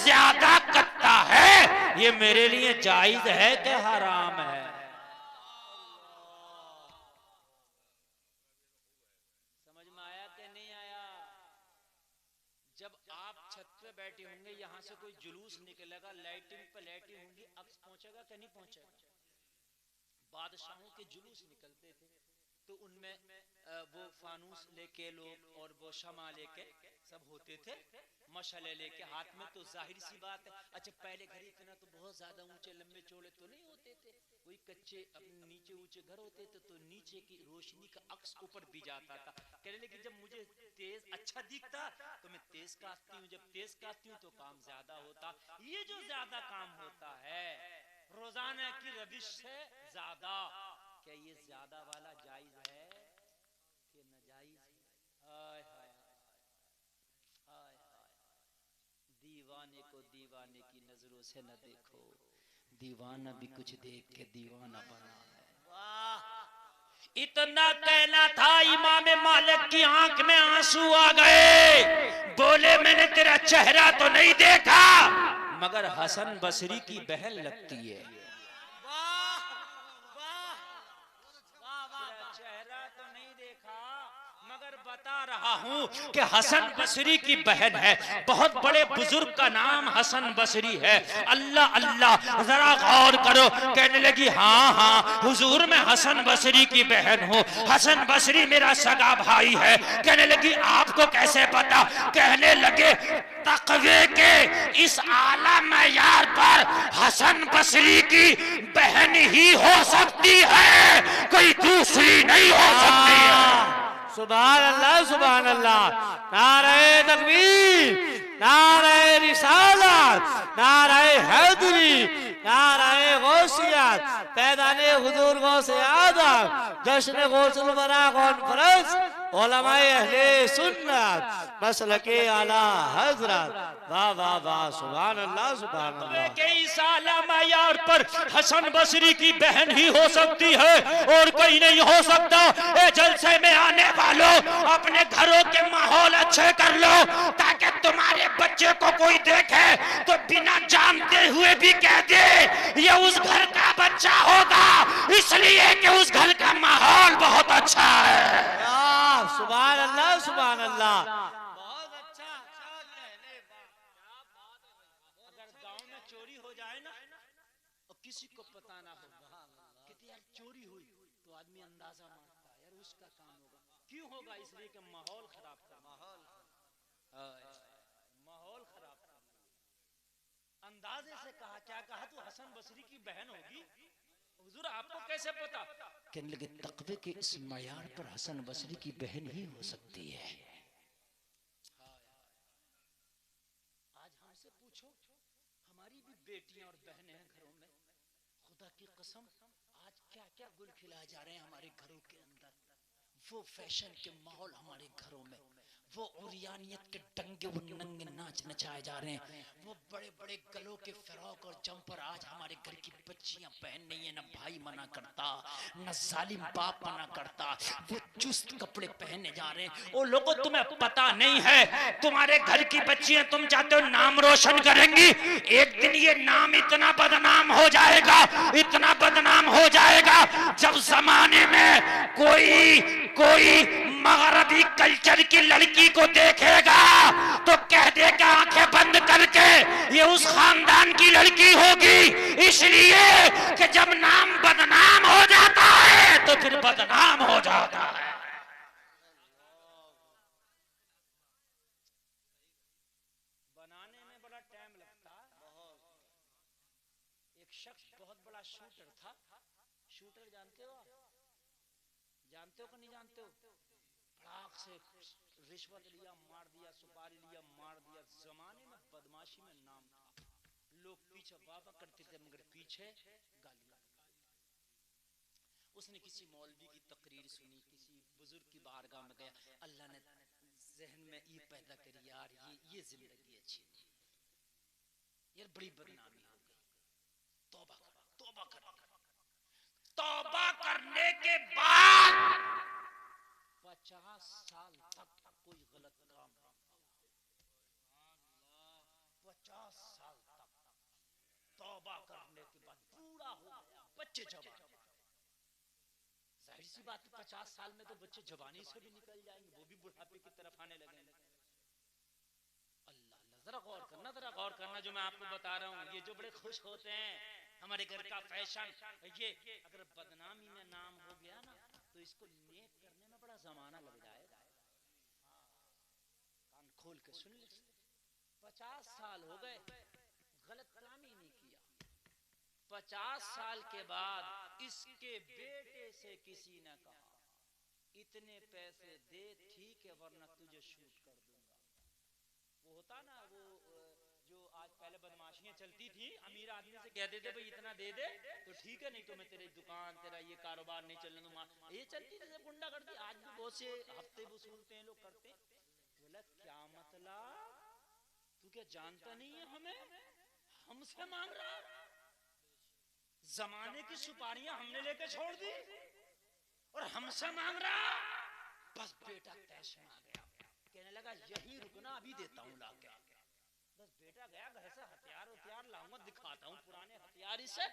ज्यादा कटता है, ये मेरे लिए जायज है कि हराम है? बैठे होंगे, यहाँ से कोई जुलूस निकलेगा, लाइटिंग पे लाइटिंग होंगी, अक्स पहुंचेगा कि नहीं पहुंचेगा? बादशाहों के जुलूस निकलते थे तो उनमें वो फानूस लेके लोग और वो शमा लेके सब होते थे, मशाले लेके हाथ में। तो जाहिर सी बात है, अच्छा पहले घर इतना तो बहुत ज्यादा ऊंचे लंबे चौड़े तो नहीं होते थे, कोई कच्चे अपने नीचे ऊंचे घर होते थे, तो नीचे की रोशनी का अक्स ऊपर भी जाता था। कहने लगे जब मुझे तेज अच्छा दिखता तो मैं तेज काटती हूँ, जब तेज काटती हूँ तो काम ज्यादा होता। ये जो ज्यादा काम होता है रोजाना की रविश से ज्यादा, क्या ये ज्यादा वाला जायज है कि नाजायज है? हाय हाय हाय हाय, दीवाने को दीवाने की नजरों से न देखो, दीवाना भी कुछ देख के दीवाना बना है। वाह, इतना कहना था, इमाम मालिक की आंख में आंसू आ गए। बोले मैंने तेरा चेहरा तो नहीं देखा मगर हसन बसरी की बहन लगती है। चेहरा तो नहीं देखा मगर बता रहा हूँ कि हसन बसरी की बहन है। बहुत बड़े बुजुर्ग का नाम हसन बसरी है। अल्लाह अल्लाह, जरा गौर करो। कहने लगी हाँ हाँ हुजूर मैं हसन बसरी की बहन हूँ, हसन बसरी मेरा सगा भाई है। कहने लगी आपको कैसे पता? कहने लगे तकवे के इस आला मयार पर हसन बसरी की बहन ही हो सकती है, कोई दूसरी नहीं हो सकती है। सुभान अल्लाह, सुभान अल्लाह। नारे तकबीर, नारे रिसालत, नारे हैदरी, नारे गौसियत, पैदाने हुजूर गौसे आदम, जश्न गौसुल बरा कॉन्फ्रेंस, उलमाए अहले सुन्नत, मसलके आला हजरत। वाह वाह वाह, सुभान अल्लाह, सुभान अल्लाह। के इस आला मयार पर हसन बसरी की बहन ही हो सकती है और कोई नहीं हो सकता। ए जलसे में आने वालों, अपने घरों के माहौल अच्छे कर लो ताकि तुम्हारे बच्चे को कोई देखे तो बिना जानते हुए भी कह दे ये उस घर का बच्चा होगा, इसलिए कि उस घर का माहौल बहुत अच्छा है। सुभान अल्लाह, सुभान अल्लाह। बहुत अच्छा। अगर गांव में चोरी हो जाए ना और किसी को आदमी अंदाजा मारता है यार उसका काम होगा। क्यों होगा? इसलिए कि माहौल खराब कर, माहौल खराब कर। अंदाजे से कहा, क्या कहा? तू हसन बसरी की बहन होगी। हुजूर आपको कैसे पता? कहने लगे तकवे के इस मयार पर हसन बसरी की बहन ही हो सकती है। आज हमसे पूछो, हमारी भी बेटियां और बहनें हैं घरों में, खुदा की कसम आज क्या क्या गुल खिलाए जा रहे हैं हमारे घरों के अंदर। वो फैशन के माहौल हमारे घरों में, वो उरियानियत के डंगे वो नंगे नाच नचाए जा रहे हैं, वो बड़े बड़े गलों के फ्रॉक और जंपर आज हमारे घर की बच्चियां पहन रही है। न भाई मना करता, न जालिम बाप मना करता, वो चुस्त कपड़े पहनने जा रहे हैं। ओ लोगों तुम्हें पता नहीं है, तुम्हारे घर की बच्चियां तुम चाहते हो नाम रोशन करेंगी, एक दिन ये नाम इतना बदनाम हो जाएगा, इतना बदनाम हो जाएगा, जब जमाने में कोई मगरबी कल्चर की लड़की को देखेगा तो कह देगा आंखें बंद करके ये उस खानदान की लड़की होगी। इसलिए कि जब नाम बदनाम हो जाता है तो फिर बदनाम हो जाता है। बनाने में बड़ा टाइम लगता। एक शख्स बहुत बड़ा शूटर था। शूटर जानते हो? जानते हो कि नहीं जानते हो? फड़ाक से रिश्वत लिया, मार दिया, सुपारी लिया, मार दिया। जमाने में बदमाशी में नाम था, लोग पीछे वाह करते थे मगर पीछे गालियां। उसने किसी मौलवी की तकरीर सुनी, किसी बुजुर्ग की बारगाह में गया, अल्लाह ने जहन में ये पैदा करी यार ये जिंदगी अच्छी नहीं यार, बड़ी बदनामी हो गई। तौबा कर, तौबा कर। तौबा करने के बाद 50 साल तक कोई गलत काम नहीं, 50 साल तक तौबा करने के बाद पूरा हो गया, बच्चे जवान। जाहिर सी बात है 50 साल में तो बच्चे जवानी से भी निकल जाएंगे, वो भी बुढ़ापे की तरफ आने लगेंगे। अल्लाह अल्लाह, जरा गौर करना, जरा गौर करना जो मैं आपको बता रहा हूँ। ये जो बड़े खुश होते हैं हमारे घर का फैशन, ये अगर बदनामी में नाम हो गया ना तो इसको नेक करने में बड़ा जमाना लग जाएगा। कान खोल के सुन लीजिए, 50 साल हो गए गलत काम ही नहीं किया। 50 साल के बाद इसके बेटे से किसी ने कहा इतने पैसे दे, ठीक है, वरना तुझे शूट कर दूंगा। वो होता ना, वो जो आज पहले बदमाशियां चलती थी, अमीर आदमी से कहते थे भाई इतना दे दे तो ठीक है, नहीं तो मैं तेरी दुकान, तेरा ये कारोबार नहीं चलने दूंगा। ये चलती थी गुंडा करती। आज भी बहुत से हफ्ते वसूलते हैं लोग, करते। बोला क्या मतलब, तू क्या जानता नहीं है हमें, हमसे मांग रहा? जमाने की सुपारियां हमने लेके छोड़ दी और हमसे मांग रहा। बस बेटा तैश में आ गया, कहने लगा यही रुकना, अभी देता हूँ लाके। बस बेटा गया घर से, हथियार लाऊंगा, दिखाता हूँ पुराने हथियार इसे।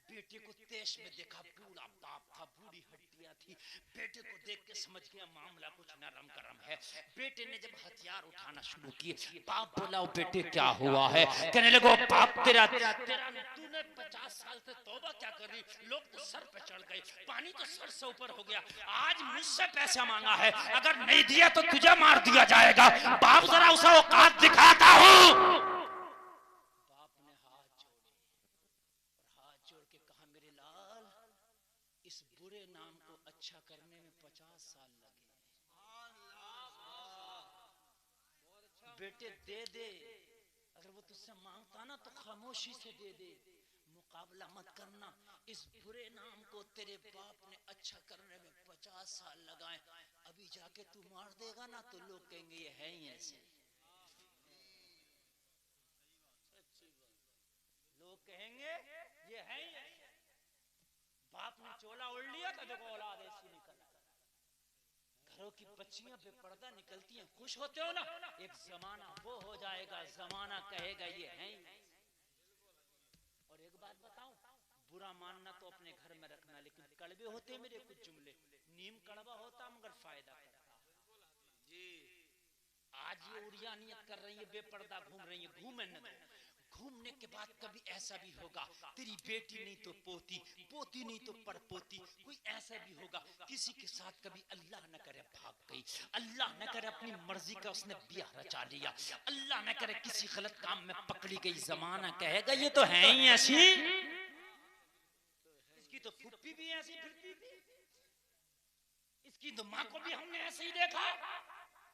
बेटे को तेज में देखा, बूढ़ा बाप था, बूढ़ी हड्डियां थी। बेटे को देख के समझ गया मामला कुछ नरम गरम है। बेटे ने जब हथियार उठाना शुरू किए, बाप बोला बेटे क्या हुआ है? कहने लगो बाप तेरा तूने 50 साल से तौबा क्या कर रही? लोग तो सर पे चढ़ गए, पानी तो सर से ऊपर हो गया। आज मुझसे पैसा मांगा है, अगर नहीं दिया तो तुझे मार दिया जाएगा। बाप जरा उसे औकात दिखाता हूँ। बाप ने हाथ जोड़ के कहा मेरे लाल, इस बुरे नाम को अच्छा करने में 50 साल लगे। बेटे दे दे, अगर वो तुझसे मांगता ना तो खामोशी से दे दे, मुकाबला मत करना। इस बुरे नाम को तेरे बाप ने अच्छा करने में 50 साल लगाए, अभी जाके तू मार देगा ना तो लोग कहेंगे ये है ही ऐसे। लोग कहेंगे ये है ही ऐसे। बाप ने चोला उड़ लिया था, देखो औलाद ऐसी निकल। घरों की बच्चियां बेपर्दा निकलती हैं, खुश होते हो ना? एक जमाना वो हो जाएगा, जमाना कहेगा ये है ही। और एक बात बताऊं, बुरा मानना तो अपने घर में रखना, लेकिन कड़वे होते मेरे कुछ जुमले। नीम कड़वा होता मगर फायदा करता जी। आज ये उड़ियानियत कर रही है, बेपर्दा घूम रही है, घूमे न दो। घूमने के बाद कभी ऐसा भी होगा, तेरी बेटी नहीं तो पोती, पोती नहीं तो परपोती, कोई ऐसा ऐसा भी होगा किसी के साथ कभी अल्लाह न करे भाग गई, अल्लाह न करे अपनी मर्जी का उसने ब्याह रचा लिया, अल्लाह न करे किसी गलत काम में पकड़ी गई, जमाना कहेगा ये तो है ही ऐसी, इसकी तो फुप्पी भी ऐसी फिरती थी, इसकी तो माँ को भी हमने ऐसे ही देखा,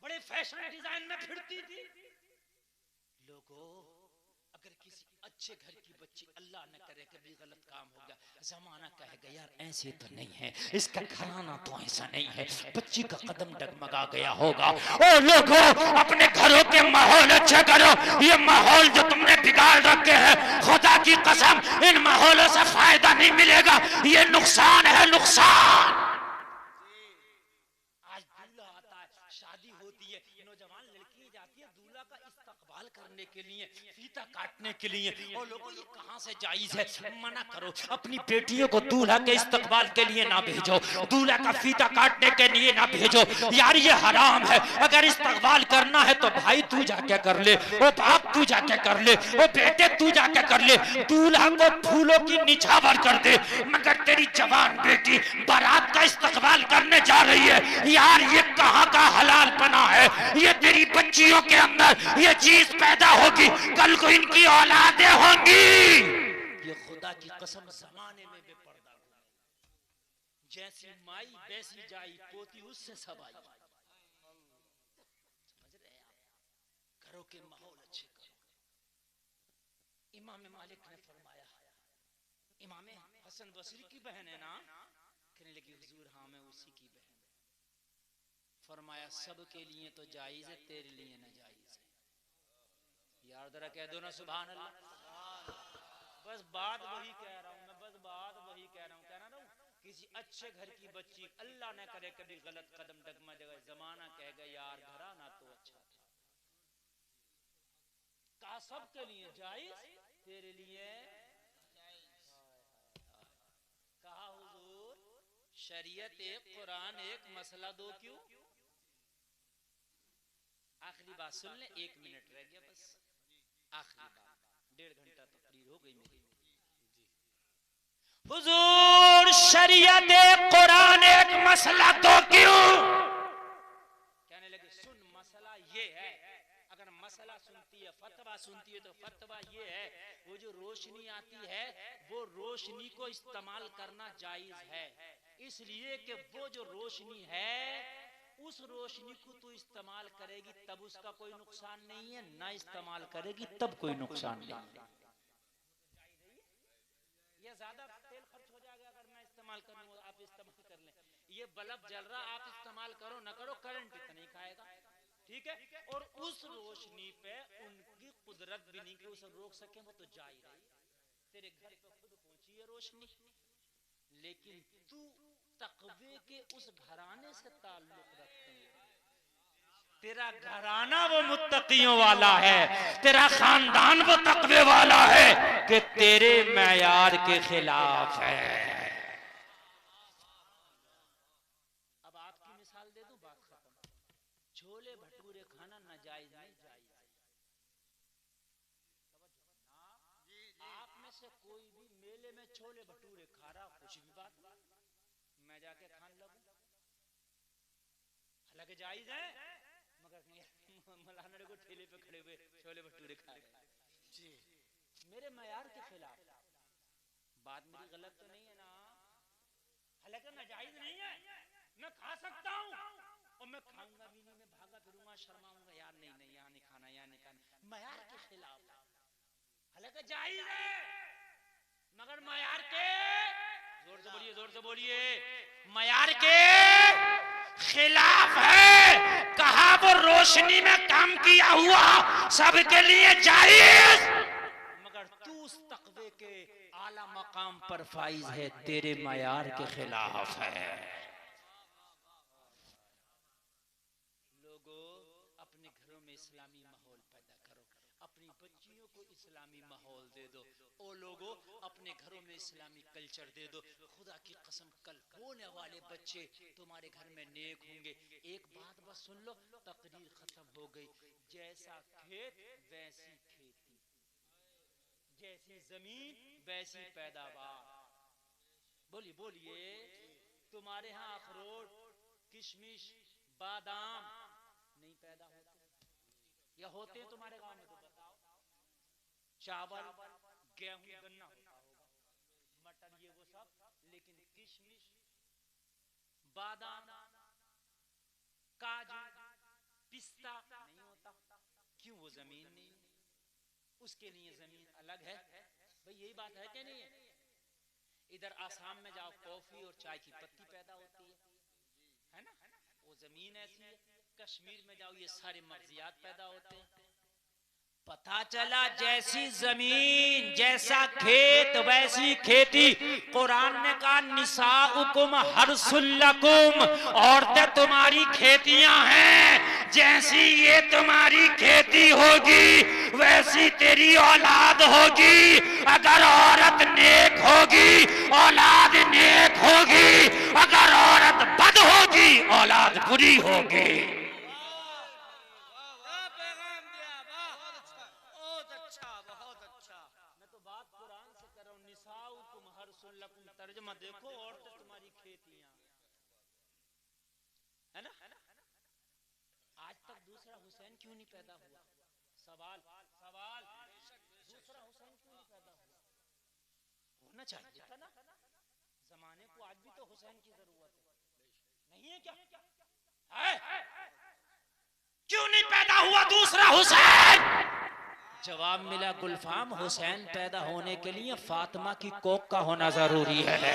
बड़े फैशन डिजाइन में फिरती थी। लोगों, अगर किसी अच्छे घर की बच्ची अल्लाह न करे कभी गलत काम हो गया, जमाना कहेगा यार ऐसे तो नहीं है, इसका घराना तो ऐसा नहीं है, बच्ची का कदम डगमगा गया होगा। ओ लोगों, अपने घरों के माहौल अच्छे करो, ये माहौल जो तुमने बिगाड़ रखे हैं, खुदा की कसम इन माहौलों से फायदा नहीं मिलेगा, ये नुकसान है, नुकसान। आज दूल्हा आता है, शादी होती है, नौजवान लड़की जाती है दूल्हा का इस्तकबाल करने के लिए, फीता काटने के लिए, और लोगों ये कहां से जायज है? मना करो, अपनी बेटियों को दूल्हा के इस्तकबाल के लिए ना भेजो, दूल्हा का फीता काटने के लिए ना भेजो, यार ये हराम है। अगर इस्तकबाल करना है तो भाई तू जाके कर ले, ओ बाप तू जाके कर ले, ओ बेटे तू जाके कर ले, दूल्हा को फूलों की निछावर कर दे, मगर तेरी जवान बेटी बारात का इस्तकबाल करने जा रही है, यार ये कहां का हलाल पना है? ये तेरी बच्चियों के अंदर ये चीज पैदा होगी, कल को इनकी औलादें होंगी। ये खुदा की कसम जमाने में बेपर्दा, जैसी माई वैसी जाई, पोती उससे सबाई। समझ रहे हैं आप? घरों के माहौल अच्छे करो। इमाम मालिक ने फरमाया, इमाम हसन बसरी की बहन है ना? कहने लगी हुजूर हाँ मैं उसी की बहन। फरमाया सबके लिए तो जायज है, तेरे लिए ना जायज है। यार जरा कह दो ना सुभान अल्लाह। बस बात वही कह रहा हूँ मैं, बस बात वही कह रहा हूँ, कहना ना किसी अच्छे घर की बच्ची अल्लाह न करे कभी गलत कदम डगमगाए, जमाना कहेगा यार घराना तो अच्छा था। कहा सबके लिए जायज, तेरे लिए कहा हुजूर शरीयत एक, कुरान एक, मसला दो क्यों? आखिरी बात सुन ले, 1 मिनट रह गया बस, आखिरी बात, 1.5 घंटा तकरीर हो गई मेरी। हुजूर शरीयत एक, कुरान एक, मसला दो क्यों? कहने लगे सुन मसला ये है, अगर मसला सुनती है, फतवा सुनती है तो फतवा ये है, वो जो रोशनी आती है वो रोशनी को इस्तेमाल करना जायज है, इसलिए कि वो जो रोशनी है उस रोशनी को तू इस्तेमाल करेगी तब उसका कोई नुकसान नहीं है, ना इस्तेमाल करेगी तब कोई नुकसान नहीं है। ये ज्यादा तेल खर्च हो जाएगा अगर मैं इस्तेमाल करूँ, आप इस्तेमाल कर लें, ये बल्ब जल रहा आप इस्तेमाल करो ना करो करंट इतना ही खाएगा, ठीक है? और उस रोशनी पे उनकी कुदरत भी नहीं कि उसे रोक सके, वो तो जा ही रही, तेरे घर पे खुद पहुंची है रोशनी, लेकिन तू तकवे के उस घराने से ताल्लुक रखते हैं, तेरा घराना वो मुत्तकियों वाला है, तेरा खानदान वो तकवे वाला है कि तेरे मेयार के खिलाफ है। अब आपकी मिसाल दे दूं, बात खत्म। छोले भटूरे खाना नाजायज नहीं, जायज है। आप में से कोई भी मेले में छोले भटूरे खा रहा, कुछ भी बात मैं जाके खान लगूं, हालांकि जायज है, मगर मौलाना को ठेले पे खड़े हुए छोले भटूरे खा रहे जी, मेरे मयार के खिलाफ। बात मेरी गलत तो नहीं है ना? हालांकि नाजायज नहीं है, मैं खा सकता हूँ और मैं खाऊंगा भी नहीं, मैं भागा फिरूंगा, शर्माऊंगा, यार नहीं नहीं यहाँ नहीं खाना, यहाँ नहीं खाना, मयार के खिलाफ। हालांकि जायज है मगर मयार के, जोर से बोलिए, जोर से बोलिए, मयार के खिलाफ है। कहा वो रोशनी में काम किया हुआ सबके लिए जायज, मगर तू उस तकवे के आला मकाम पर फाइज है, तेरे मयार के खिलाफ है। लोगों, अपने घरों में इस्लामी माहौल पैदा करो, अपनी बच्चियों को इस्लामी माहौल दे दो। ओ लोगों, अपने घरों में इस्लामी कल्चर दे दो। खुदा की कसम कल होने वाले बच्चे तुम्हारे घर में नेक होंगे। एक बात बस सुन लो, तकरीर खत्म हो गई। जैसा खेत वैसी खेती, जैसी जमीन वैसी पैदावार। बोलिए बोलिए, तुम्हारे यहाँ अखरोट, किशमिश, बादाम नहीं पैदा होते या होते हैं तुम्हारे गांव में? तो बताओ। चावल, गेहूं, गन्ना होता होगा, मटर, ये वो सब, लेकिन किशमिश, बादाम, काजू, पिस्ता नहीं होता। क्यों? वो जमीन नहीं है, उसके लिए जमीन अलग है। भाई यही बात है कि नहीं है? इधर आसाम में जाओ, कॉफी और चाय की पत्ती पैदा होती है ना, वो जमीन ऐसी है। कश्मीर में जाओ, ये सारे मर्जियात पैदा होते हैं। पता चला जैसी जमीन, जैसा खेत, वैसी खेती। कुरान ने कहा निसाउकुम हर्सुल्लकुम, औरतें तुम्हारी खेतियां हैं। जैसी ये तुम्हारी खेती होगी वैसी तेरी औलाद होगी। अगर औरत नेक होगी औलाद नेक होगी, अगर औरत बद होगी औलाद बुरी होगी। तर्जुमा देखो, औरतें तुम्हारी खेतियां है ना। आज तक दूसरा हुसैन क्यों नहीं पैदा हुआ? सवाल दूसरा हुसैन क्यों नहीं पैदा हुआ? होना चाहिए था ना। जमाने को आज भी तो हुसैन की जरूरत है, नहीं है क्या? है? क्यों नहीं पैदा हुआ दूसरा हुसैन? जवाब मिला, गुलफाम, हुसैन पैदा होने के लिए फातिमा की कोख का होना जरूरी है।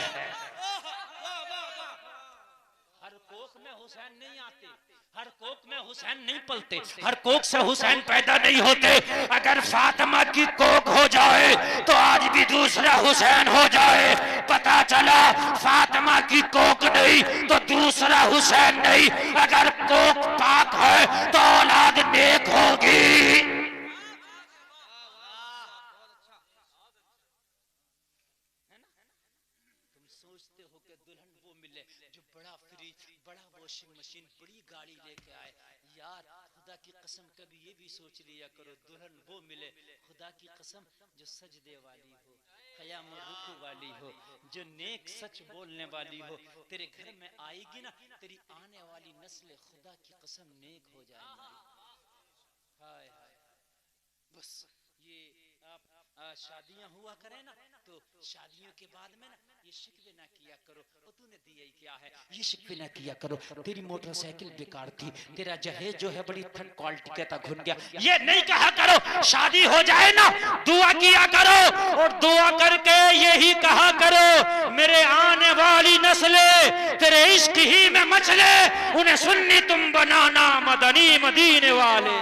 हर कोख में हुसैन नहीं आते, हर कोख में हुसैन नहीं पलते, हर कोख से हुसैन पैदा नहीं होते। अगर फातिमा की कोख हो जाए तो आज भी दूसरा हुसैन हो जाए। पता चला फातिमा की कोख नहीं तो दूसरा हुसैन नहीं। अगर कोख पाक है तो औलाद नेक होगी। वॉशिंग मशीन, बड़ी गाड़ी लेके आए। यार खुदा की कसम कभी ये भी सोच लिया करो, दुल्हन वो मिले खुदा की कसम जो सजदे वाली हो, क़याम रुकू वाली हो, जो नेक सच बोलने वाली हो। तेरे घर में आएगी ना, तेरी आने वाली नस्ल खुदा की कसम नेक हो जाएगी। हाय हाय, बस ये शादियां हुआ करे ना, तो शादियों के बाद में ना ये शिकवे ना किया करो, और तूने दिया ही क्या है, ये शिकवे ना किया करो। तेरी मोटरसाइकिल बेकार थी, तेरा जहेज जो है बड़ी थर्ड क्वालिटी का था, घुन गया। ये नहीं कहा करो। शादी हो जाए ना दुआ किया करो, और दुआ करके यही कहा करो, मेरे आने वाली नस्लें तेरे इश्क ही में मचले, उन्हें सुन्नी तुम बनाना मदनी मदीने वाले।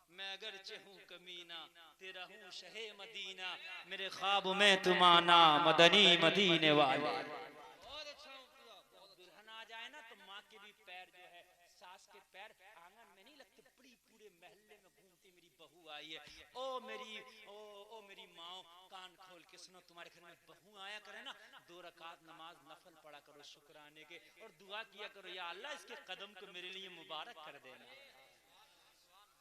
मैं अगरचे हूँ कमीना, तेरा हूँ शहे मदीना, मेरे ख्वाब में तुम आना मदनी मदीने वाले। दुल्हन आ जाए ना तो माँ के भी पैर जो है, सास के पैर आंगन में नहीं लगते, बड़ी पूरे महल्ले में घूमती मेरी बहू आई है। ओ मेरी माँ, कान खोल के सुनो, तुम्हारे घर में बहू आया करे ना, 2 रकात नमाज नफल पढ़ा करो शुक्राने के, और दुआ किया करो, या अल्लाह इसके कदम को मेरे लिए मुबारक कर देना,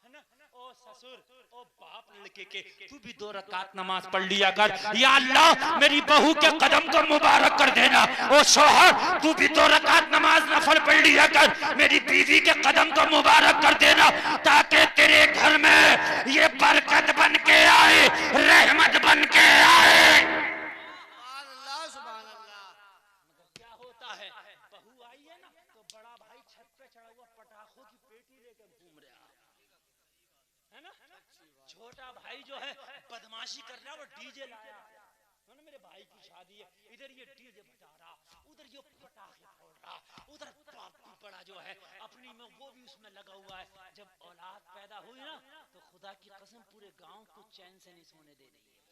है ना। ओ ससुर, ओ बाप लड़के के, तू भी 2 रकात नमाज पढ़ लिया कर, या अल्लाह मेरी बहू के कदम को मुबारक कर देना। ओ शौहर, तू भी 2 रकात नमाज नफल पढ़ लिया कर, मेरी बीवी के कदम को मुबारक कर देना, ताकि तेरे घर में ये बरकत बन के आए, रहमत बन के आए। क्या होता है, बहू आई है ना तो बड़ा भाई छत पे चढ़ा हुआ पटाखों की पेटी लेकर घूम रहा है ना। छोटा भाई जो है बदमाशी कर रहा है, वो डीजे लाया है। मेरे भाई की शादी है, इधर ये डीजे बजा रहा, उधर ये पटाखे फोड़ रहा, उधर बाप बड़ा जो है अपनी में वो भी उसमें लगा हुआ है। जब औलाद पैदा हुई ना तो खुदा की कसम पूरे गांव को चैन से नहीं सोने दे रही है।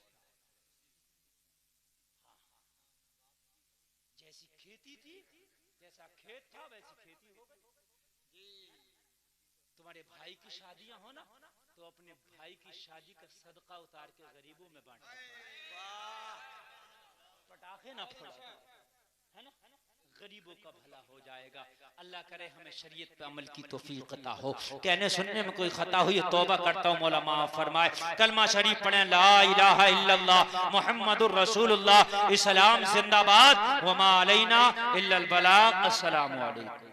जैसी खेती थी, जैसा खेत था वैसी खेती हो गई। तुम्हारे भाई की शादियां हो ना तो अपने भाई की शादी का सदका उतार के गरीबों में बांटो, पटाखे ना फोड़ो, है ना। गरीबों का भला हो जाएगा। अल्लाह करे हमें शरीयत पे अमल की तौफीक अता हो। कहने सुनने में कोई खता हुई तौबा करता हूँ, मौला माफ फरमाए। कलमा शरीफ पढ़ें, ला इलाहा इल्लल्लाह मुहम्मदुर रसूलुल्लाह, इस्लाम जिंदाबाद, वमा अलैना इल्लल बलाग। अस्सलामु अलैकुम।